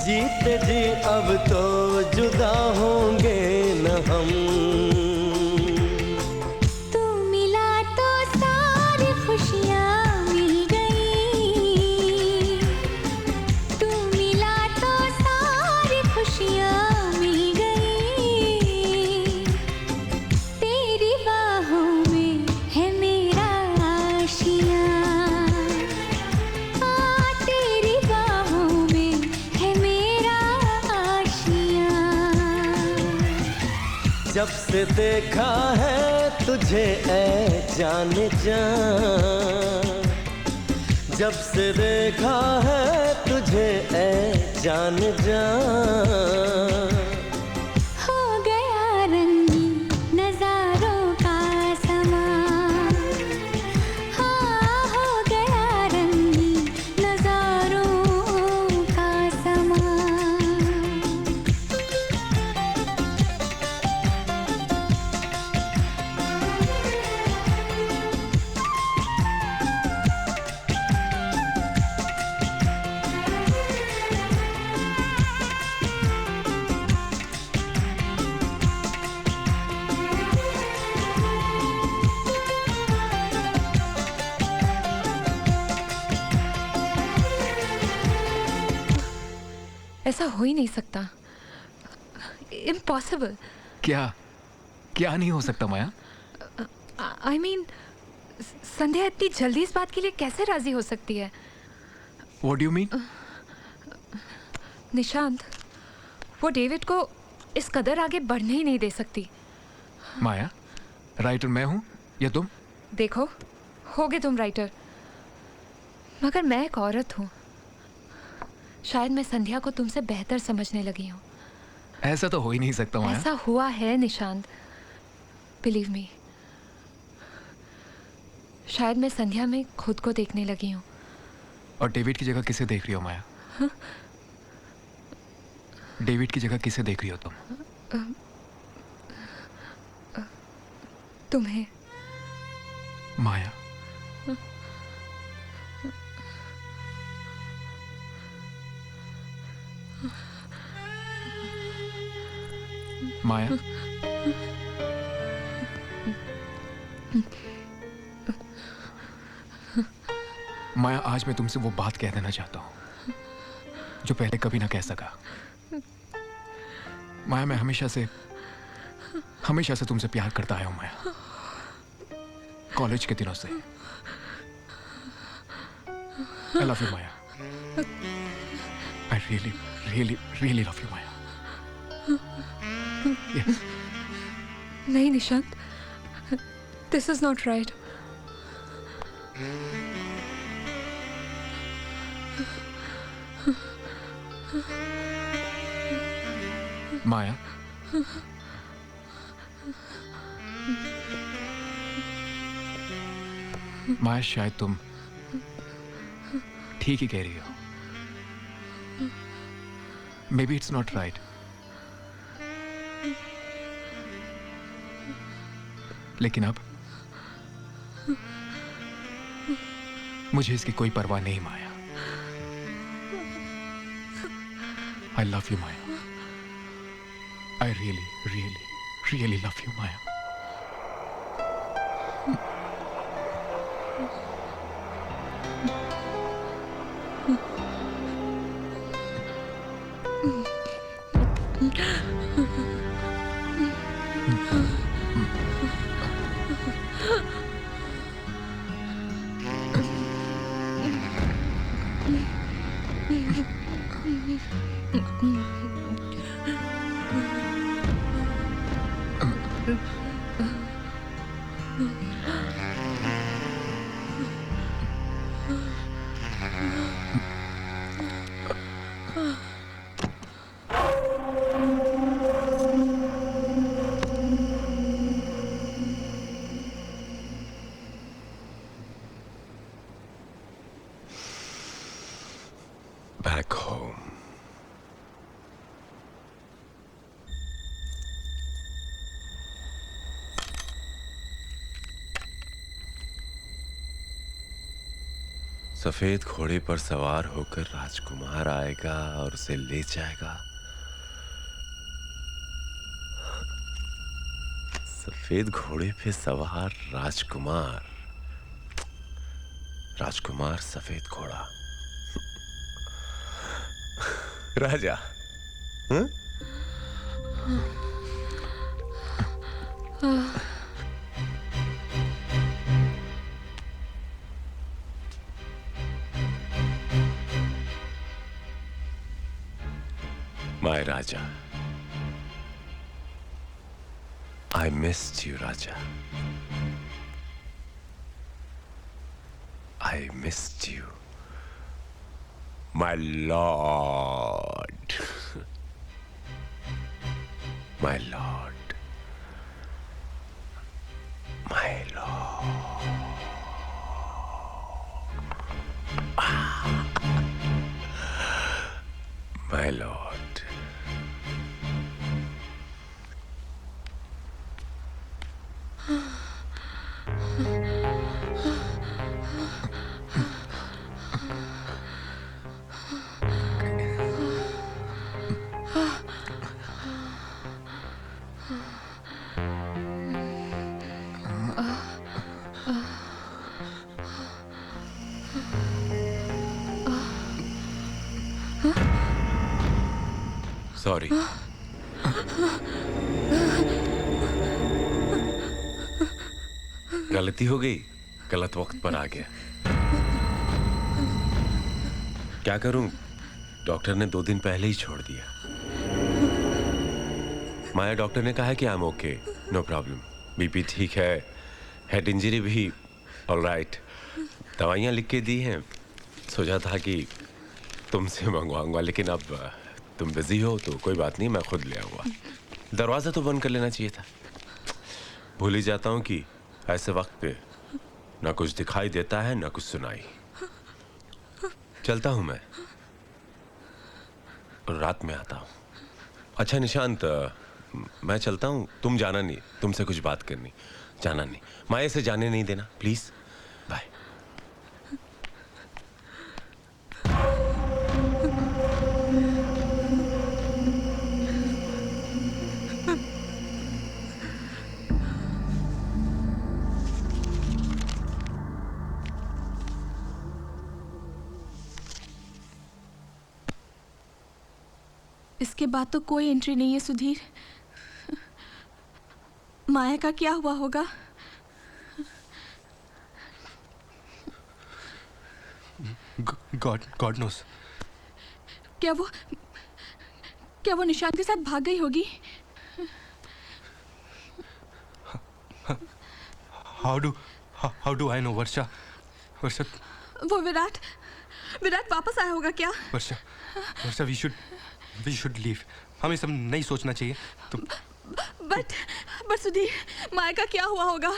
जीते जी अब तो जुदा होंगे न हम। तू मिला तो सारी खुशियाँ मिल गई, तू मिला तो सारी खुशियाँ मिल गई। तेरी बाहों में है मेरा आशियाँ, हाँ तेरी बाहों में है मेरा आशियाँ। जब से देखा है तुझे ऐ जाने जा, जब से देखा है तुझे ऐ जाने जा। हो गया रंगी नजारों का समा, हाँ हो गया रंगी नजारों का समा। ऐसा हो ही नहीं सकता, इम्पॉसिबल। क्या क्या नहीं हो सकता माया? आई मीन संध्या इतनी जल्दी इस बात के लिए कैसे राजी हो सकती है? What do you mean? Nishant, वो डेविड को इस कदर आगे बढ़ने ही नहीं दे सकती। माया, राइटर मैं हूं या तुम? देखो, होगे तुम राइटर, मगर मैं एक औरत हूँ। शायद मैं संध्या को तुमसे बेहतर समझने लगी हूँ। ऐसा तो हो ही नहीं सकता माया। ऐसा हुआ है निशांत, बिलीव मी। शायद मैं संध्या में खुद को देखने लगी हूँ। और डेविड की जगह किसे देख रही हो माया? हाँ? डेविड की जगह किसे देख रही हो तुम? तुम्हें। माया, माया, माया, आज मैं तुमसे वो बात कह देना चाहता हूं जो पहले कभी ना कह सका। माया, मैं हमेशा से तुमसे प्यार करता आया हूं माया, कॉलेज के दिनों से। I love you Maya, I really really really love you Maya. Yes. नहीं Nishant, this is not right. Maya, Maya, शायद तुम ठीक ही कह रही हो। Maybe it's not right, लेकिन अब मुझे इसकी कोई परवाह नहीं Maya. I love you Maya. I really really really love you Maya. Back home. सफेद घोड़े पर सवार होकर राजकुमार आएगा और उसे ले जाएगा। सफेद घोड़े पे सवार राजकुमार, राजकुमार सफेद घोड़ा, राजा। हाँ? My Raja. I missed you, Raja. I missed you. My lord. My lord. My lord. My lord. Sorry. गलती हो गई, गलत वक्त पर आ गया। क्या करूं? डॉक्टर ने 2 दिन पहले ही छोड़ दिया। माया, डॉक्टर ने कहा है कि I am okay, no problem, BP ठीक है, हेड इंजरी भी ऑलराइट, दवाइयां लिख के दी हैं। सोचा था कि तुमसे मंगवाऊंगा, लेकिन अब तुम बिजी हो तो कोई बात नहीं, मैं खुद ले आऊंगा। दरवाजा तो बंद कर लेना चाहिए था। भूल ही जाता हूं कि ऐसे वक्त पे ना कुछ दिखाई देता है ना कुछ सुनाई। चलता हूं मैं, और रात में आता हूं। अच्छा निशांत, मैं चलता हूं, तुम जाना नहीं, तुमसे कुछ बात करनी, जाना नहीं। माया से जाने नहीं देना प्लीज। बाय। इसके बाद तो कोई एंट्री नहीं है सुधीर। माया का क्या हुआ होगा? God knows. क्या वो निशांत के साथ भाग गई होगी? How do I know? Varsha वो विराट वापस आया होगा क्या? Varsha we should leave. हमें सब नहीं सोचना चाहिए। तुम बट सुधीर, माया का क्या हुआ होगा?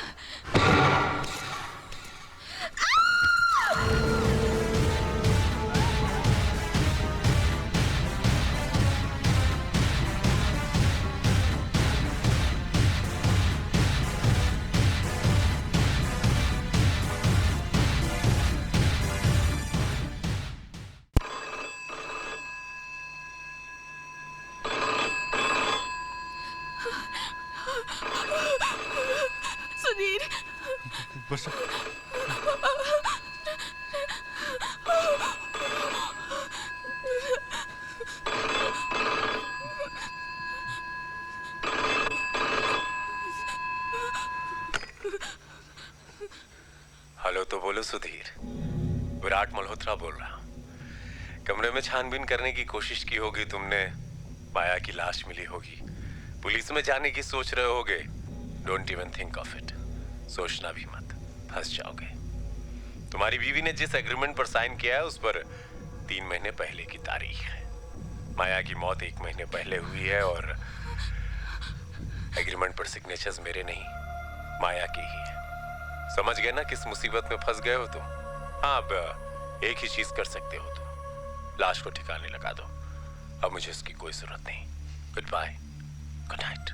सुधीर, विराट मल्होत्रा बोल रहा हूं। कमरे में छानबीन करने की कोशिश की होगी तुमने, माया की लाश मिली होगी, पुलिस में जाने की सोच रहे होगे। Don't even think of it, सोचना भी मत, फंस जाओगे। तुम्हारी बीवी ने जिस एग्रीमेंट पर साइन किया है उस पर 3 महीने पहले की तारीख है। माया की मौत 1 महीने पहले हुई है और एग्रीमेंट पर सिग्नेचर्स मेरे नहीं, माया के ही है। समझ गए ना किस मुसीबत में फंस गए हो तुम? हाँ, अब एक ही चीज कर सकते हो तुम, लाश को ठिकाने लगा दो। अब मुझे इसकी कोई जरूरत नहीं। Goodbye, good night.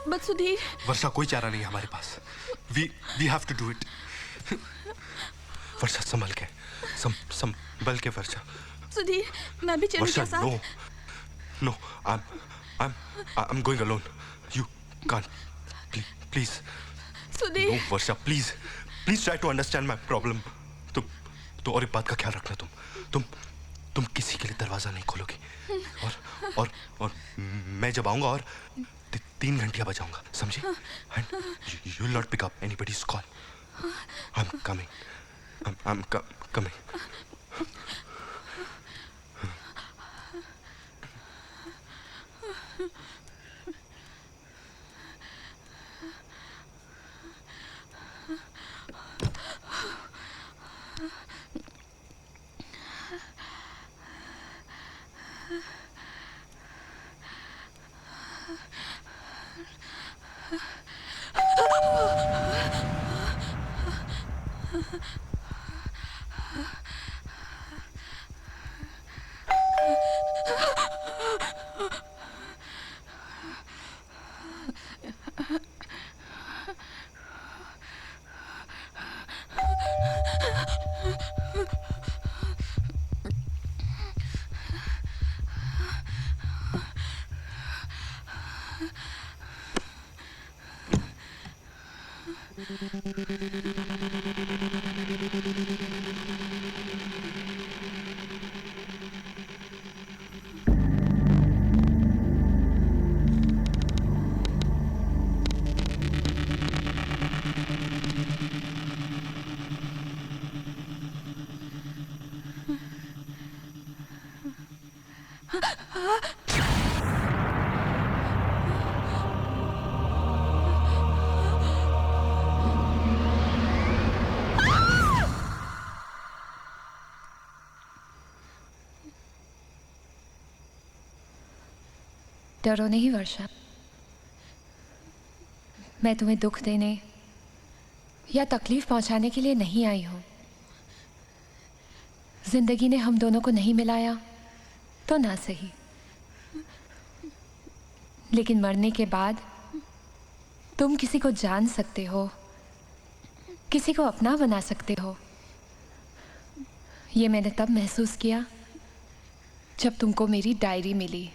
But Sudhir, Varsha, कोई चारा नहीं है हमारे पास। We have to do it. Varsha, संभल के, संभल के वर्षा। सुधीर, मैं भी चलूं वर्षा, क्या साथ? no, I'm going alone. You can't. Please. Sudhir, No, Varsha, please try to understand my problem. तो और एक बात का ख्याल रखना, तुम किसी के लिए दरवाजा नहीं खोलोगी। और मैं जब आऊंगा और 3 घंटियां बजाऊंगा, समझी? And you will not pick up anybody's call. I'm coming. I'm coming. डरो नहीं वर्षा, मैं तुम्हें दुख देने या तकलीफ पहुंचाने के लिए नहीं आई हूं। जिंदगी ने हम दोनों को नहीं मिलाया तो ना सही, लेकिन मरने के बाद तुम किसी को जान सकते हो, किसी को अपना बना सकते हो। ये मैंने तब महसूस किया जब तुमको मेरी डायरी मिली।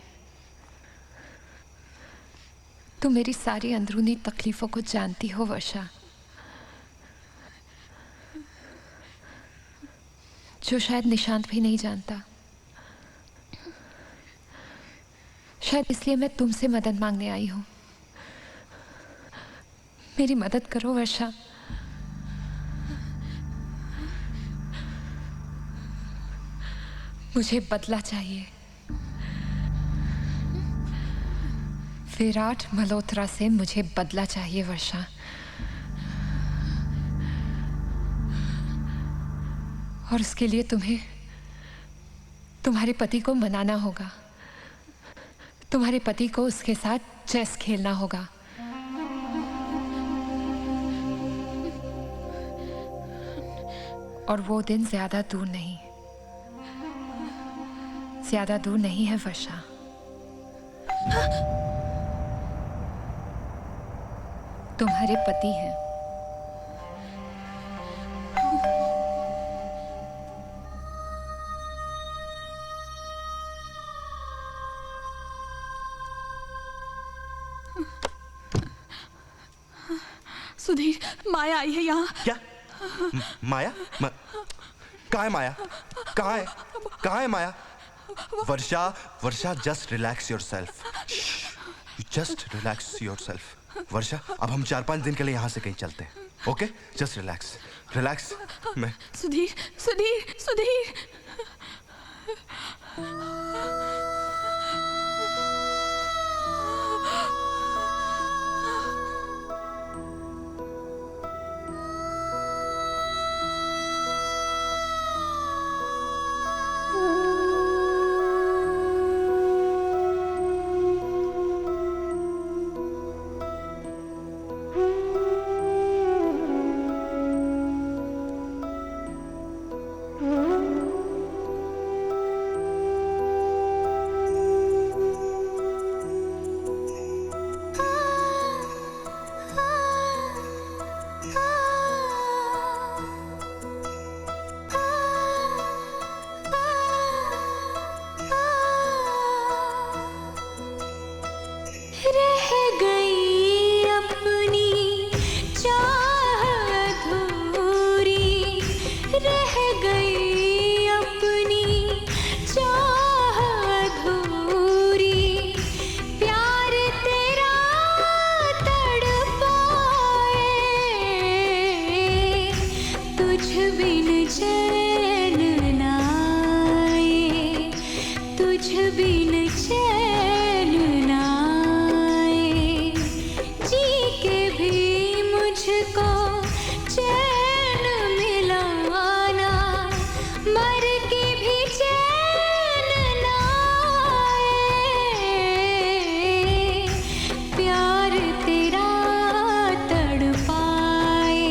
तुम मेरी सारी अंदरूनी तकलीफों को जानती हो वर्षा, जो शायद निशांत भी नहीं जानता। शायद इसलिए मैं तुमसे मदद मांगने आई हूं। मेरी मदद करो वर्षा। मुझे बदला चाहिए। विराट मल्होत्रा से मुझे बदला चाहिए वर्षा। और उसके लिए तुम्हें तुम्हारे पति को मनाना होगा। तुम्हारे पति को उसके साथ चेस खेलना होगा। और वो दिन ज्यादा दूर नहीं, ज्यादा दूर नहीं है वर्षा। तुम्हारे पति हैं। सुधीर, माया आई है यहाँ। क्या? माया? कहाँ है माया? कहाँ है Maya? Varsha, just relax yourself. Just relax yourself. Varsha, अब हम 4-5 दिन के लिए यहाँ से कहीं चलते हैं, ओके? Just relax, relax. मैं सुधीर, सुधीर, सुधीर। रह गई अपनी चाह अधूरी, रह गई अपनी चाह अधूरी, प्यार तेरा तड़पाए, तुझ बिन चैन न आए, तुझ बिन चैन न आए, जी के भी मुझको चैन मिला ना, मर के भी चैन न आए, प्यार तेरा तड़पाए,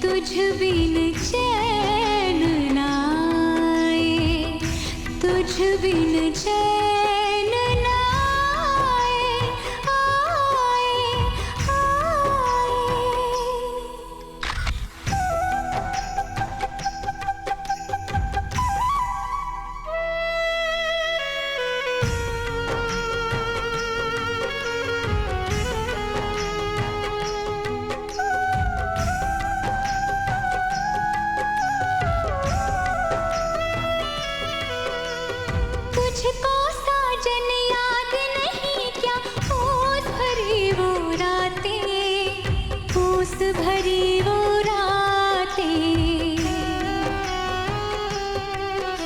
तुझ बिन चैन न आए, तुझ बिन चैन न आए, आए, आए। तुझको साजन याद नहीं क्या, ओस भरी वो रातें, ओस भरी वो रातें,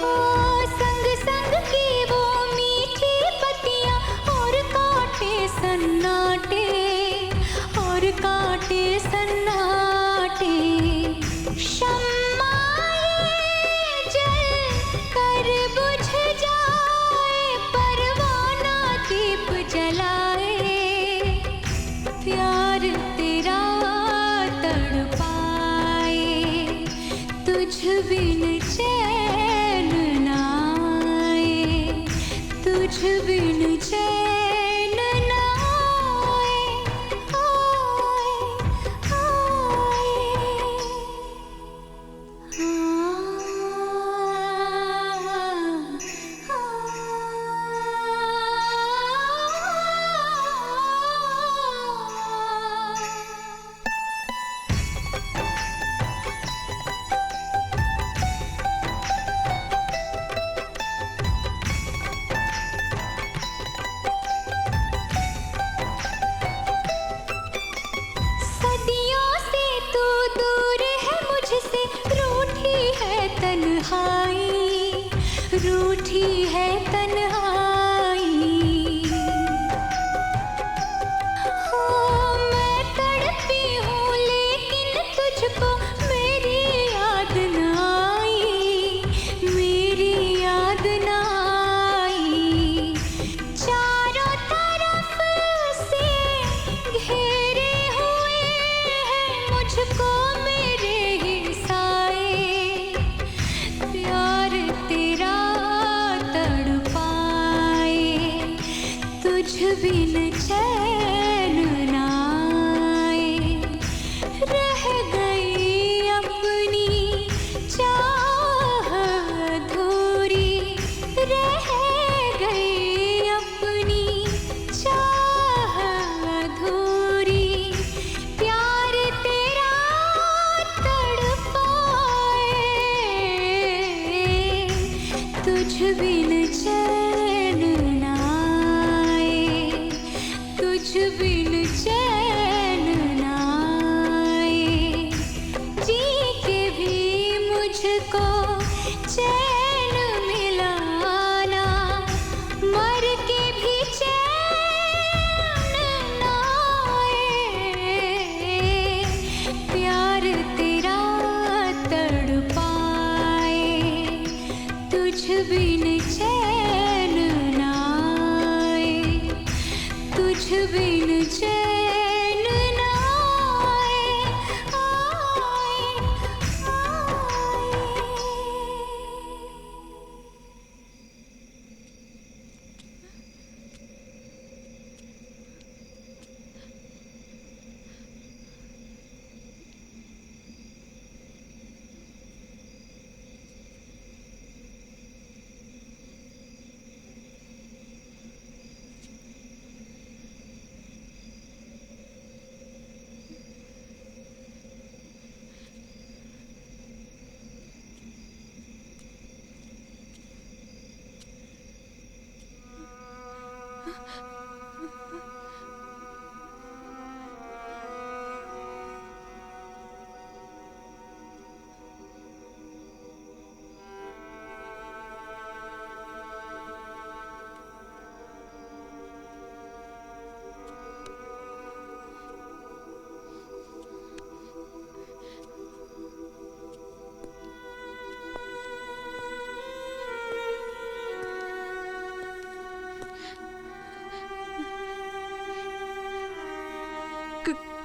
ओ संग संग की वो मीठी पत्तियां, और कांटे सन्नाटे, और कांटे सन्नाटे, शम्माए जल कर बुझ जाए, परवाना दीप जलाए, प्यार तेरा तड़पाए, तुझ बिन चैन न आए, तुझ बिन चैन न आए, आए, सदियों से तू दूर है मुझसे, रूठी है तन्हाई, रूठी है तन्हाई, हो मैं तड़पी हूँ लेकिन तुझको मेरी याद न आई, मेरी याद न आई, चारों तरफ से घेरे हुए हैं मुझको मेरे ही साए, प्यार तेरा तड़पाए, तुझ बिन चैन न आए, रह गई अपनी चाह अधूरी, रह गई अपनी चाह अधूरी, प्यार तेरा तड़पाए, तुझ बिन चैन न आए,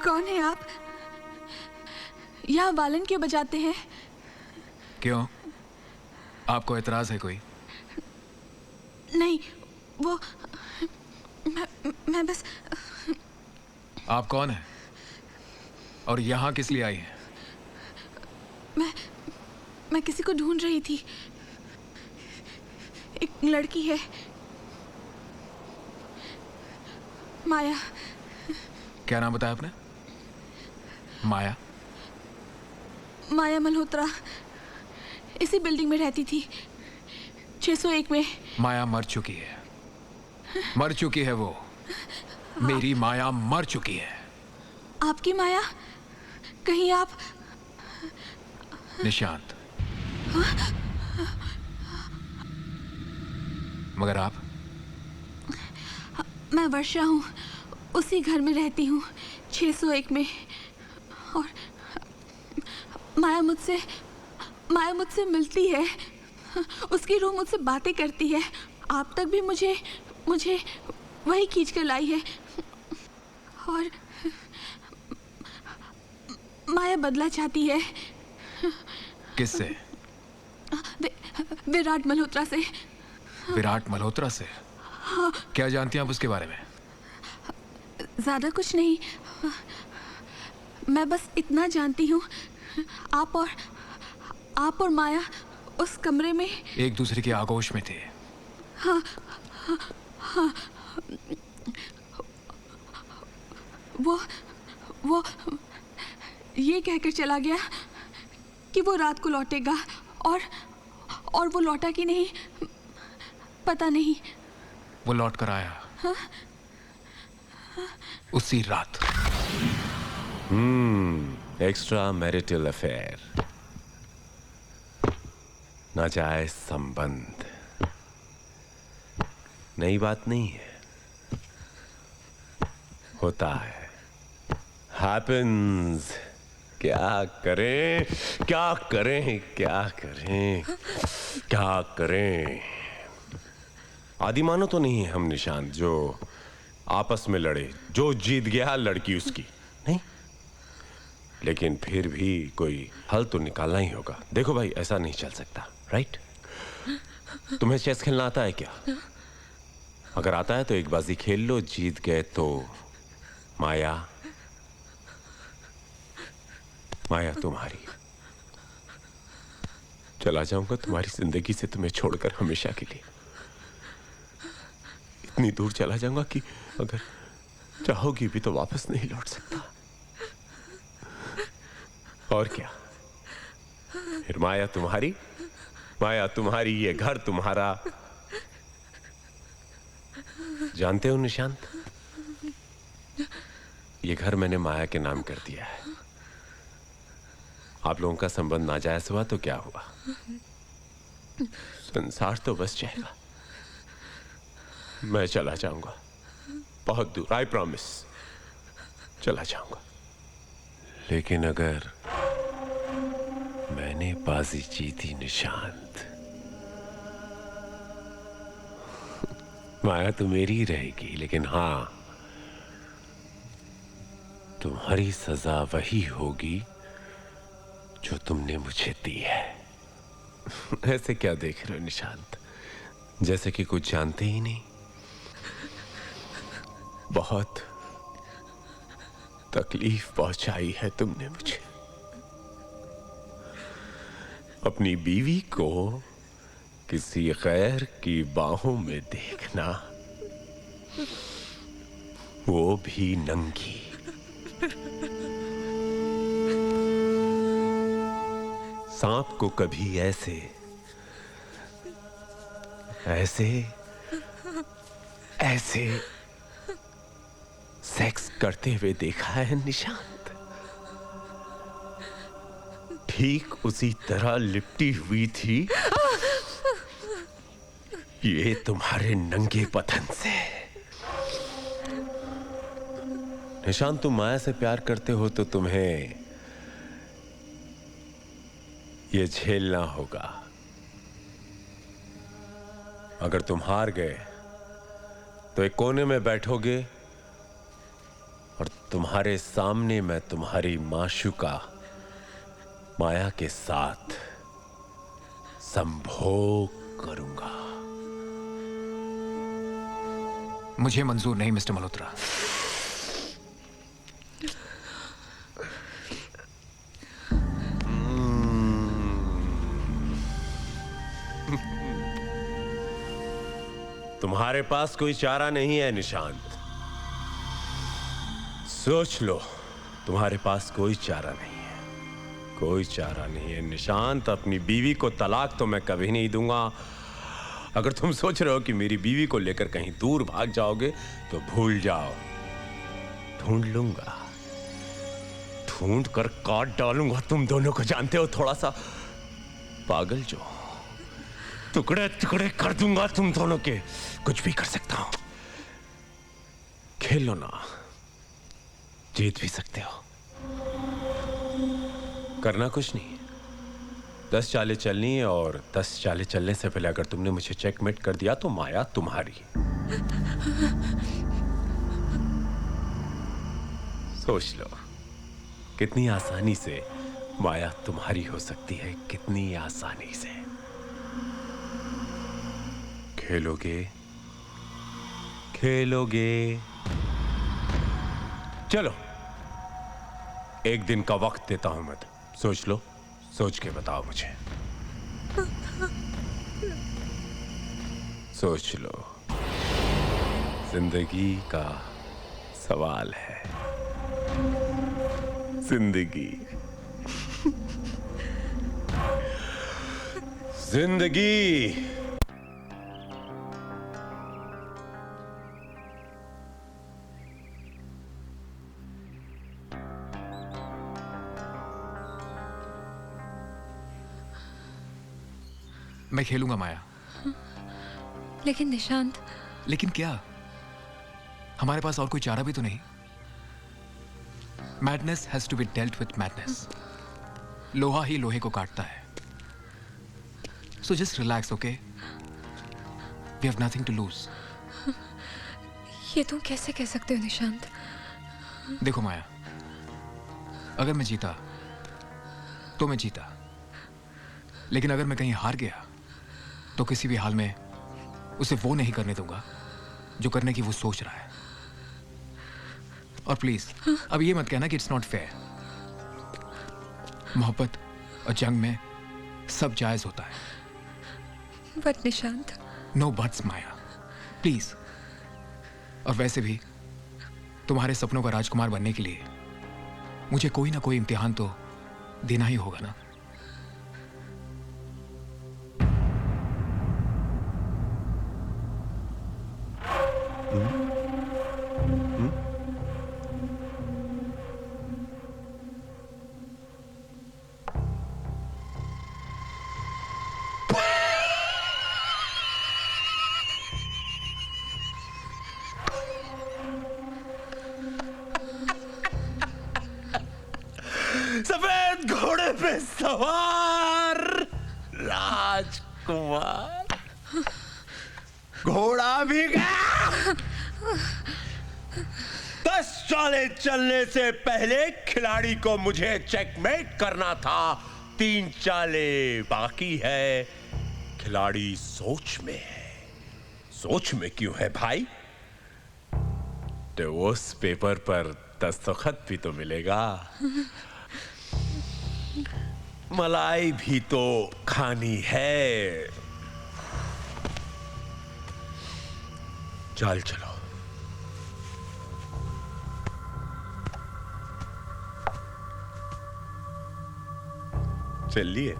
कौन है आप? यहाँ वालन क्यों बजाते हैं? क्यों, आपको एतराज है कोई? नहीं, वो मैं बस। आप कौन हैं और यहाँ किस लिए आई हैं? मैं किसी को ढूंढ रही थी। एक लड़की है, माया। क्या नाम बताया आपने? माया? माया मल्होत्रा इसी बिल्डिंग में रहती थी, 601 में। माया मर चुकी है, मर चुकी है वो। मेरी माया मर चुकी है। आपकी माया? कहीं आप? निशांत। मगर आप? मैं वर्षा हूँ, उसी घर में रहती हूँ, 601 में। और माया मुझसे मिलती है, उसकी रूह मुझसे बातें करती है। आप तक भी मुझे वही खींच कर लाई है। और माया बदला चाहती है। किससे? विराट मल्होत्रा से। विराट मल्होत्रा से? क्या जानती हैं आप उसके बारे में? ज्यादा कुछ नहीं, मैं बस इतना जानती हूँ, आप और माया उस कमरे में एक दूसरे के आगोश में थे। वो ये कहकर चला गया कि वो रात को लौटेगा, और वो लौटा कि नहीं पता नहीं। वो लौट कर आया उसी रात। एक्स्ट्रा मैरिटल अफेयर, नाजायज संबंध, नई बात नहीं है, होता है, हैपेंस। क्या करें, क्या करें, क्या करें, क्या करें? आदिमानो तो नहीं है हम निशांत, जो आपस में लड़े, जो जीत गया लड़की उसकी नहीं। लेकिन फिर भी कोई हल तो निकालना ही होगा। देखो भाई, ऐसा नहीं चल सकता, राइट? तुम्हें चेस खेलना आता है क्या? अगर आता है तो एक बाजी खेल लो, जीत गए तो माया तुम्हारी। चला जाऊंगा तुम्हारी जिंदगी से, तुम्हें छोड़कर हमेशा के लिए। इतनी दूर चला जाऊंगा कि अगर चाहोगी भी तो वापस नहीं लौट सकता। और क्या, फिर माया तुम्हारी, ये घर तुम्हारा। जानते हो निशांत, ये घर मैंने माया के नाम कर दिया है। आप लोगों का संबंध नाजायज हुआ तो क्या हुआ, संसार तो बस जाएगा। मैं चला जाऊंगा बहुत दूर, आई प्रॉमिस, चला जाऊंगा। लेकिन अगर मैंने बाजी जीती निशांत, माया तो मेरी ही रहेगी, लेकिन हां, तुम्हारी सजा वही होगी जो तुमने मुझे दी है। ऐसे क्या देख रहे हो निशांत, जैसे कि कुछ जानते ही नहीं? बहुत तकलीफ पहुंचाई है तुमने मुझे। अपनी बीवी को किसी गैर की बाहों में देखना, वो भी नंगी। सांप को कभी ऐसे सेक्स करते हुए देखा है निशांत? ठीक उसी तरह लिपटी हुई थी ये तुम्हारे नंगे बदन से। निशांत, तुम माया से प्यार करते हो तो तुम्हें ये झेलना होगा। अगर तुम हार गए तो एक कोने में बैठोगे और तुम्हारे सामने मैं तुम्हारी माशूका माया के साथ संभोग करूंगा। मुझे मंजूर नहीं मिस्टर मल्होत्रा। तुम्हारे पास कोई चारा नहीं है निशांत। सोच लो, तुम्हारे पास कोई चारा नहीं है, कोई चारा नहीं है निशांत। अपनी बीवी को तलाक तो मैं कभी नहीं दूंगा। अगर तुम सोच रहे हो कि मेरी बीवी को लेकर कहीं दूर भाग जाओगे तो भूल जाओ। ढूंढ लूंगा, ढूंढ कर काट डालूंगा तुम दोनों को। जानते हो, थोड़ा सा पागल जो, टुकड़े टुकड़े कर दूंगा तुम दोनों के। कुछ भी कर सकता हूं। खेलो ना, जीत भी सकते हो। करना कुछ नहीं, 10 चालें चलनी है और 10 चालें चलने से पहले अगर तुमने मुझे चेकमेट कर दिया तो माया तुम्हारी। सोच लो कितनी आसानी से माया तुम्हारी हो सकती है, कितनी आसानी से। खेलोगे, खेलोगे। चलो, एक दिन का वक्त देता हूं मैं। सोच लो, सोच के बताओ मुझे। सोच लो, जिंदगी का सवाल है। जिंदगी, जिंदगी। मैं खेलूंगा माया। लेकिन निशांत, लेकिन क्या? हमारे पास और कोई चारा भी तो नहीं। Madness has to be dealt with madness. लोहा ही लोहे को काटता है। So just relax, okay? We have nothing to lose. ये तुम कैसे कह सकते हो निशांत? देखो माया, अगर मैं जीता तो मैं जीता, लेकिन अगर मैं कहीं हार गया तो किसी भी हाल में उसे वो नहीं करने दूंगा जो करने की वो सोच रहा है। और प्लीज अब ये मत कहना कि इट्स नॉट फेयर। मोहब्बत और जंग में सब जायज होता है। But Nishant, no buts Maya, please. और वैसे भी तुम्हारे सपनों का राजकुमार बनने के लिए मुझे कोई ना कोई इम्तिहान तो देना ही होगा ना। सफेद घोड़े पे सवार राजकुमार, घोड़ा भी गया। 10 चालें चलने से पहले खिलाड़ी को मुझे चेकमेट करना था। 3 चालें बाकी है। खिलाड़ी सोच में है। सोच में क्यों है भाई? डिवोर्स पेपर पर दस्तखत भी तो मिलेगा, मलाई भी तो खानी है। चाल चलो। चलिए।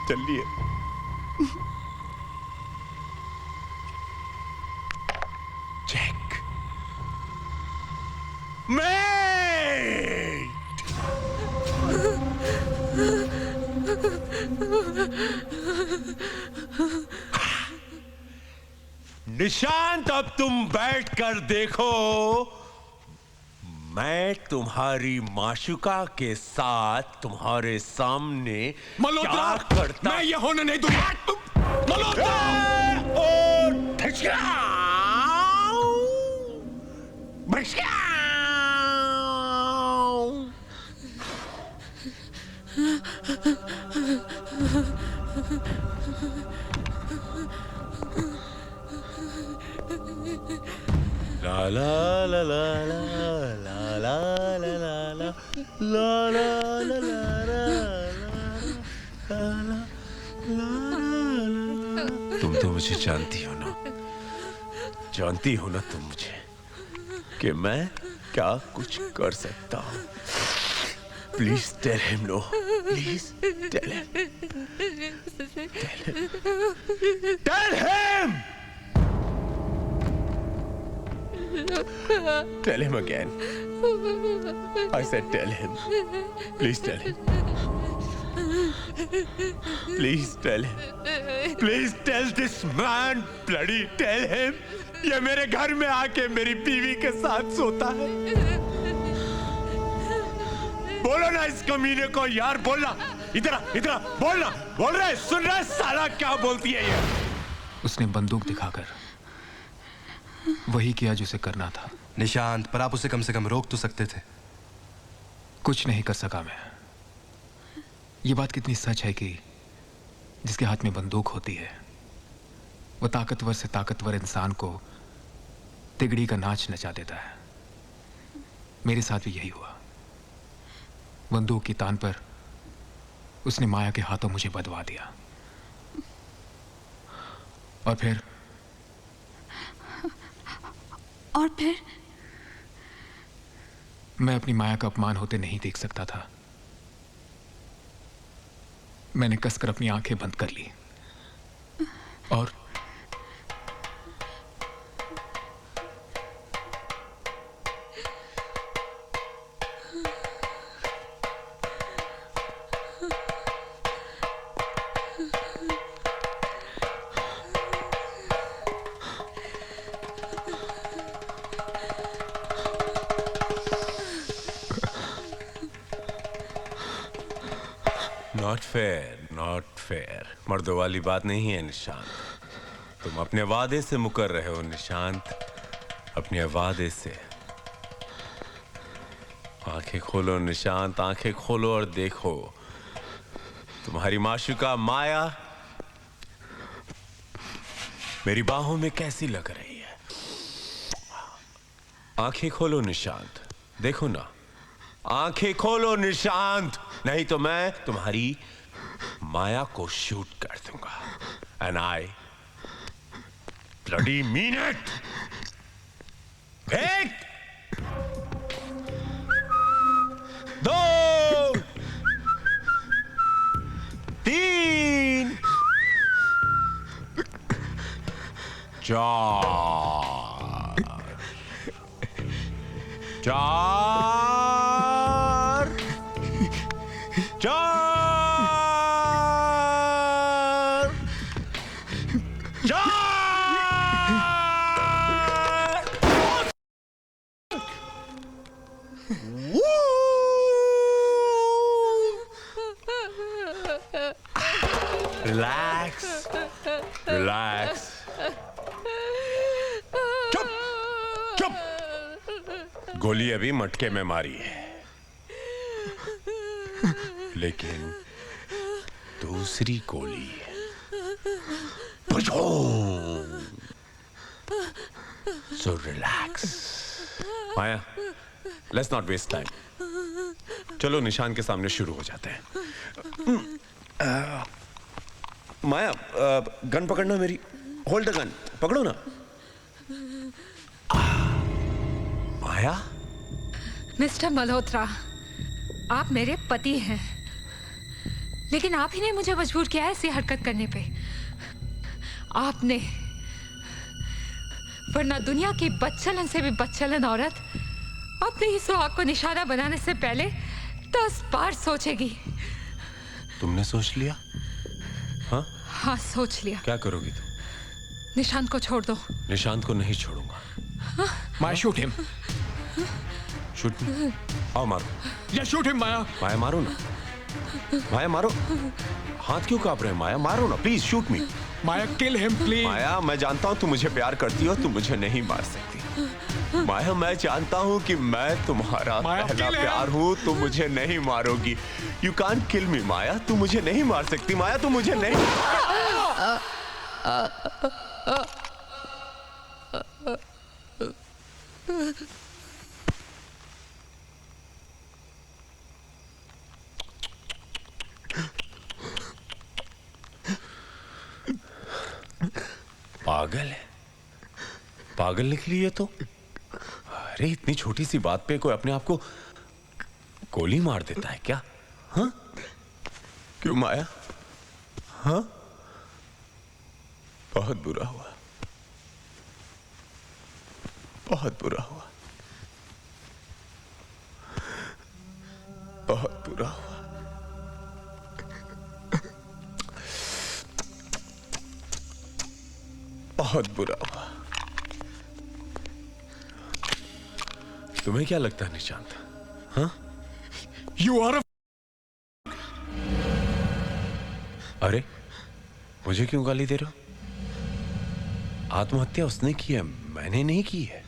चलिए। Check met. निशांत, अब तुम बैठकर देखो मैं तुम्हारी माशुका के साथ तुम्हारे सामने क्या करता। मैं ये होने नहीं दूंगा। Malhotra! La la la la la la la la la la la la। तुम तो मुझे जानती हो ना, जानती हो ना तुम मुझे कि मैं क्या कुछ कर सकता हूँ। Please tell him no. Please tell him. Tell him. Tell him again. I said tell him. Please tell him. Please tell him. Please tell this man. Bloody tell him. ये मेरे घर में आके मेरी बीवी के साथ सोता है। बोलो ना इस कमीने को यार, बोलना। इधर इधर बोलना। बोल रहे, सुन रहे साला क्या बोलती है ये। उसने बंदूक दिखाकर वही किया जो उसे करना था। निशांत, पर आप उसे कम से कम रोक तो सकते थे। कुछ नहीं कर सका मैं। ये बात कितनी सच है कि जिसके हाथ में बंदूक होती है वो ताकतवर से ताकतवर इंसान को तिगड़ी का नाच नचा देता है। मेरे साथ भी यही हुआ। बंदूक की तान पर उसने माया के हाथों मुझे बदवा दिया और फिर मैं अपनी माया का अपमान होते नहीं देख सकता था। मैंने कसकर अपनी आंखें बंद कर ली और नॉट फेयर। मर्दों वाली बात नहीं है निशांत। तुम अपने वादे से मुकर रहे हो निशांत, अपने वादे से। आंखें खोलो निशांत, आंखें खोलो और देखो तुम्हारी माशुका माया मेरी बाहों में कैसी लग रही है। आंखें खोलो निशांत, देखो ना, आंखें खोलो निशांत, नहीं तो मैं तुम्हारी माया को शूट कर दूंगा। And I bloody mean it. एक, दो, तीन, चार, चार, चार, चार। Relax, relax. चुप, चुप। गोली अभी मटके में मारी है, लेकिन दूसरी गोली so relax. Maya, let's not waste time. चलो निशान के सामने शुरू हो जाते हैं। माया, गन पकड़ना मेरी। होल्ड द गन, पकड़ो ना। माया, मिस्टर मल्होत्रा, आप मेरे पति हैं, लेकिन आप ही ने मुझे मजबूर किया है ऐसी हरकत करने पे। आपने, वरना दुनिया की बदचलन से भी बदचलन औरत अपने ही सुहाग को निशाना बनाने से पहले 10 बार सोचेगी। तुमने सोच लिया? हाँ, हाँ, सोच लिया। क्या करोगी तुम? निशांत को छोड़ दो। निशांत को नहीं छोड़ूंगा। माया शूट हिम। शूट आओ मारो। या शूट हिम माया। माया मारो ना, माया मारो। हाथ क्यों कांप रहे हैं माया? मारो ना please, shoot me. Maya kill him please. Maya मैं जानता हूँ तुम मुझे प्यार करती हो, तुम मुझे नहीं मार सकती। माया मैं जानता हूँ कि मैं तुम्हारा माया, पहला kill him। प्यार हूँ, तुम मुझे नहीं मारोगी। यू कांट किल मी माया, तुम मुझे नहीं मार सकती माया, तुम मुझे नहीं। पागल है, पागल निकली है तो। अरे इतनी छोटी सी बात पे कोई अपने आप को गोली मार देता है क्या? हाँ क्यों माया? हाँ बहुत बुरा हुआ, बहुत बुरा हुआ, बहुत बुरा हुआ। बहुत बुरा हुआ। तुम्हें क्या लगता है निशांत? हाँ यू आर। अरे मुझे क्यों गाली दे रहे हो? आत्महत्या उसने की है, मैंने नहीं की है।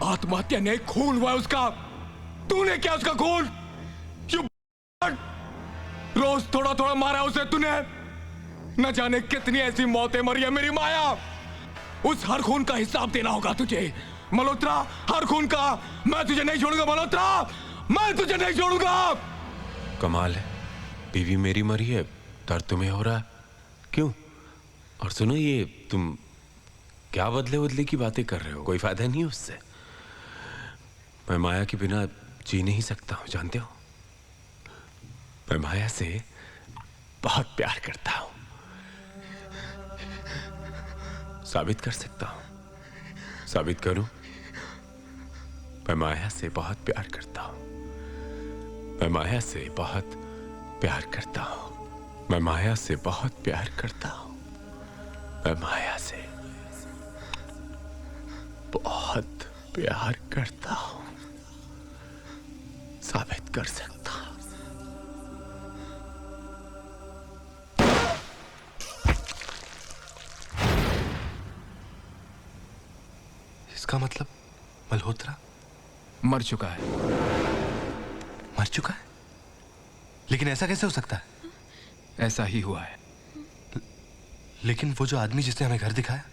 आत्महत्या नहीं, खून हुआ उसका। तूने क्या उसका खून? यू रोज थोड़ा थोड़ा मारा उसे तूने। न जाने कितनी ऐसी मौतें मरी है मेरी माया। उस हर खून का हिसाब देना होगा तुझे मल्होत्रा, हर खून का। मैं तुझे नहीं छोड़ूंगा मल्होत्रा, मैं तुझे नहीं छोड़ूंगा। कमाल है, बीवी मेरी मरी है, दर्द तुम्हें हो रहा है क्यों? और सुनो, ये तुम क्या बदले बदले की बातें कर रहे हो? कोई फायदा नहीं उससे। मैं माया के बिना जी नहीं सकता हूं, जानते हो? मैं माया से बहुत प्यार करता हूं, साबित कर सकता हूं। साबित करूं? मैं माया से बहुत प्यार करता हूं, मैं माया से बहुत प्यार करता हूं, मैं माया से बहुत प्यार करता हूं, मैं माया से बहुत प्यार करता हूं, साबित कर सकता हूं। इसका मतलब मल्होत्रा मर चुका है। मर चुका है? लेकिन ऐसा कैसे हो सकता है? ऐसा ही हुआ है। लेकिन वो जो आदमी जिसने हमें घर दिखाया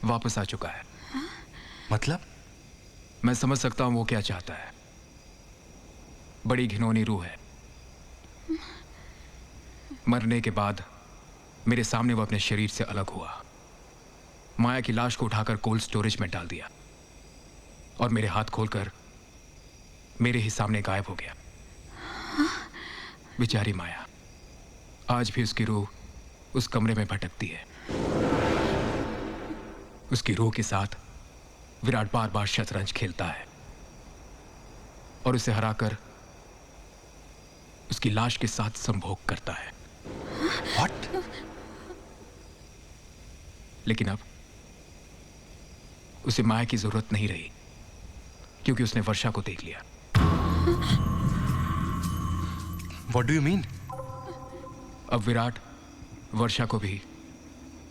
वापस आ चुका है। मतलब? मैं समझ सकता हूं वो क्या चाहता है। बड़ी घिनौनी रूह है। मरने के बाद मेरे सामने वो अपने शरीर से अलग हुआ, माया की लाश को उठाकर कोल्ड स्टोरेज में डाल दिया और मेरे हाथ खोलकर मेरे ही सामने गायब हो गया। बेचारी माया, आज भी उसकी रूह उस कमरे में भटकती है। उसकी रूह के साथ विराट बार बार शतरंज खेलता है और उसे हराकर उसकी लाश के साथ संभोग करता है। What? लेकिन अब उसे माया की जरूरत नहीं रही, क्योंकि उसने वर्षा को देख लिया। What do you mean? अब विराट वर्षा को भी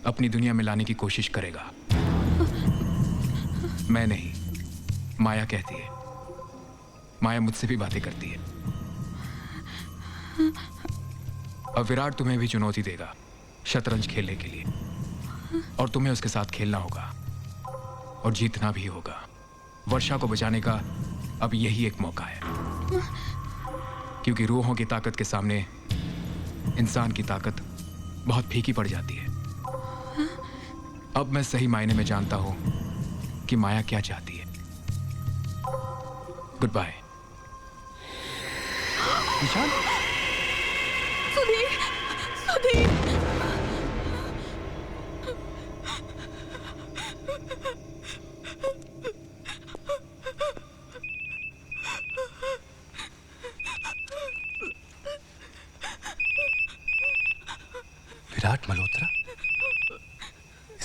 अपनी दुनिया में लाने की कोशिश करेगा। मैं नहीं, माया कहती है। माया मुझसे भी बातें करती है। अब विराट तुम्हें भी चुनौती देगा शतरंज खेलने के लिए, और तुम्हें उसके साथ खेलना होगा और जीतना भी होगा। वर्षा को बचाने का अब यही एक मौका है, क्योंकि रूहों की ताकत के सामने इंसान की ताकत बहुत फीकी पड़ जाती है। अब मैं सही मायने में जानता हूं कि माया क्या चाहती है। Goodbye. निशांत? सुधीर, सुधीर। विराट मल्होत्रा?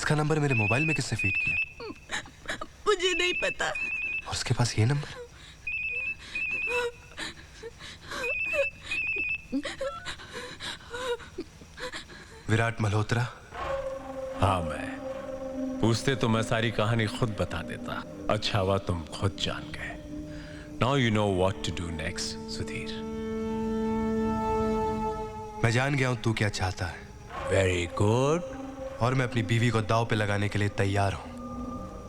इसका नंबर मेरे मोबाइल में किसने फीड किया? मुझे नहीं पता। और उसके पास ये नंबर? विराट मल्होत्रा। हाँ, मैं पूछते तो मैं सारी कहानी खुद बता देता। अच्छा हुआ तुम खुद जान गए। Now you know what to do next, Sudhir. मैं जान गया हूं तू क्या चाहता है, वेरी गुड। और मैं अपनी बीवी को दांव पे लगाने के लिए तैयार हूं।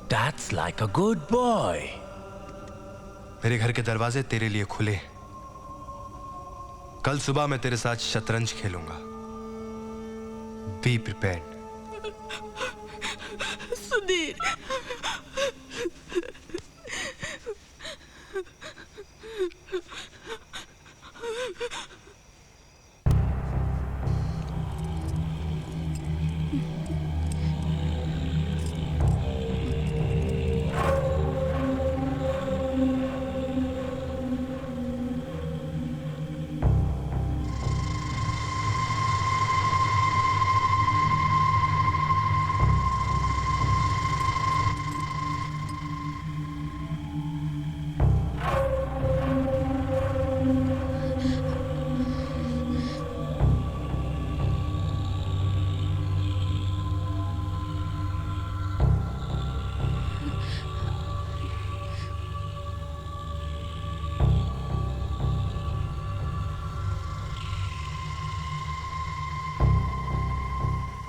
That's like a good boy. मेरे घर के दरवाजे तेरे लिए खुले। कल सुबह मैं तेरे साथ शतरंज खेलूंगा। Be prepared. सुधीर,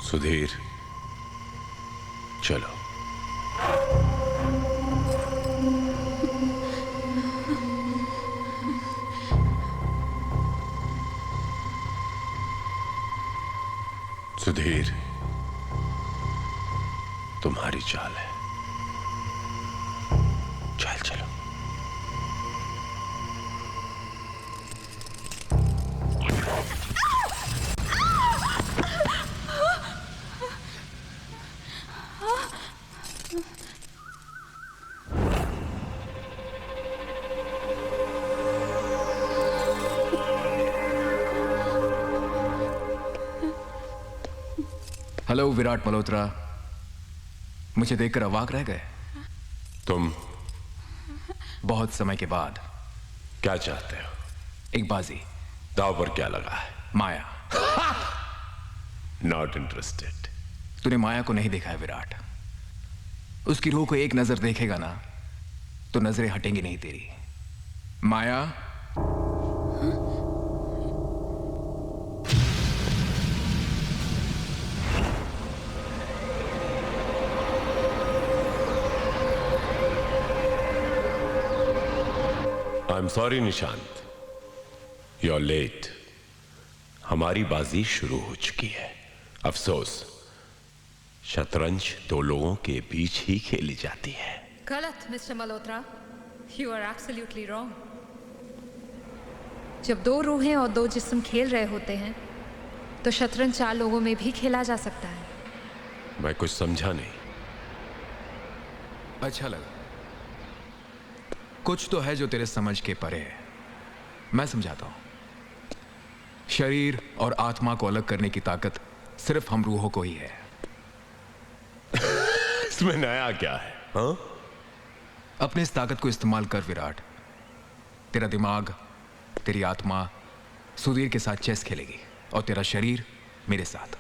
सुधीर, चलो। सुधीर, तुम्हारी चाल है। चल चलो। हेलो विराट मल्होत्रा, मुझे देखकर अवाक रह गए। तुम बहुत समय के बाद। क्या चाहते हो? एक बाजी। दाव पर क्या लगा है? माया। Not interested. तूने माया को नहीं देखा है विराट। उसकी रूह को एक नजर देखेगा ना तो नजरें हटेंगी नहीं तेरी। Maya, I am sorry Nishant, you are late. हमारी बाजी शुरू हो चुकी है। अफसोस, शतरंज दो लोगों के बीच ही खेली जाती है। गलत mister Malhotra, you are absolutely wrong. जब दो रूहें और दो जिस्म खेल रहे होते हैं तो शतरंज चार लोगों में भी खेला जा सकता है। मैं कुछ समझा नहीं। अच्छा लगा। कुछ तो है जो तेरे समझ के परे है। मैं समझाता हूं। शरीर और आत्मा को अलग करने की ताकत सिर्फ हम रूहों को ही है। इसमें नया क्या है? हाँ? अपने इस ताकत को इस्तेमाल कर विराट। तेरा दिमाग, तेरी आत्मा सुधीर के साथ चेस खेलेगी और तेरा शरीर मेरे साथ।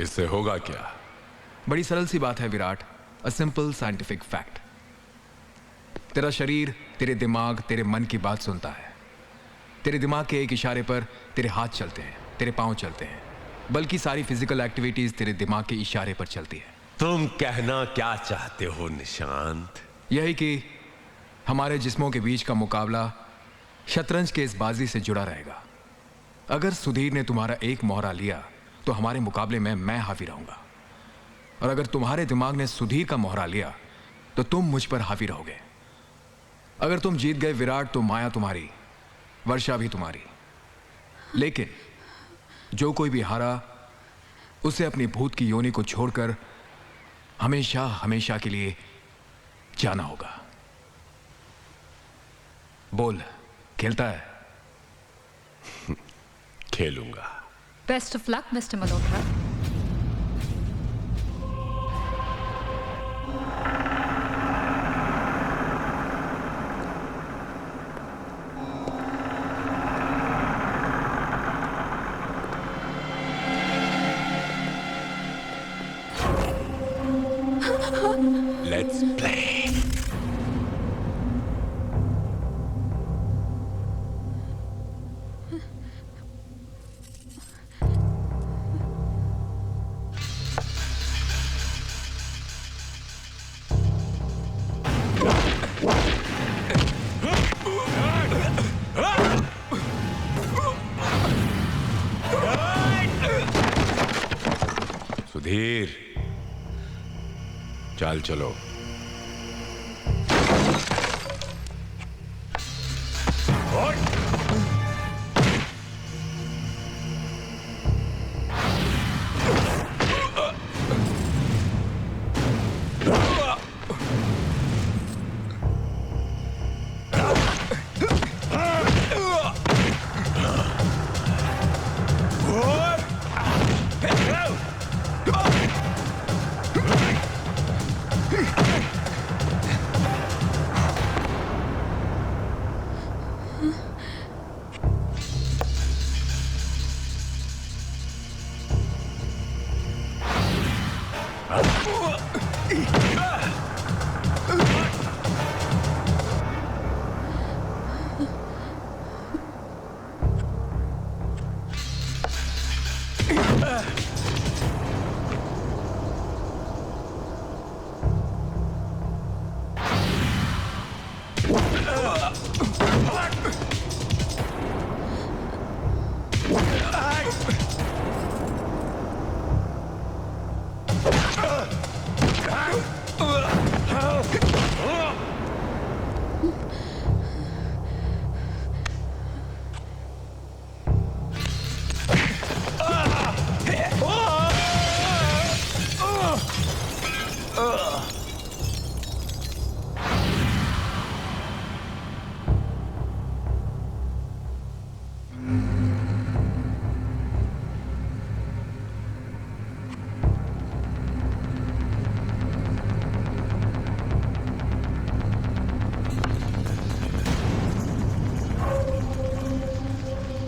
इससे होगा क्या? बड़ी सरल सी बात है Virat, a simple scientific fact. तेरा शरीर तेरे दिमाग, तेरे मन की बात सुनता है। तेरे दिमाग के एक इशारे पर तेरे हाथ चलते हैं, तेरे पांव चलते हैं, बल्कि सारी फिजिकल एक्टिविटीज तेरे दिमाग के इशारे पर चलती है। तुम कहना क्या चाहते हो निशांत? यही कि हमारे जिस्मों के बीच का मुकाबला शतरंज के इस बाजी से जुड़ा रहेगा। अगर सुधीर ने तुम्हारा एक मोहरा लिया तो हमारे मुकाबले में मैं हावी रहूंगा, और अगर तुम्हारे दिमाग ने सुधीर का मोहरा लिया तो तुम मुझ पर हावी रहोगे। अगर तुम जीत गए विराट तो माया तुम्हारी, वर्षा भी तुम्हारी। लेकिन जो कोई भी हारा उसे अपनी भूत की योनि को छोड़कर हमेशा हमेशा के लिए जाना होगा। बोल, खेलता है? खेलूंगा। Best of luck mister Malhotra. Let's play. Sudhir, चाल चलो।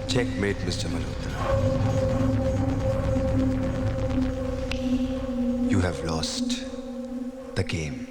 Checkmate, Mr. Malhotra. You have lost the game.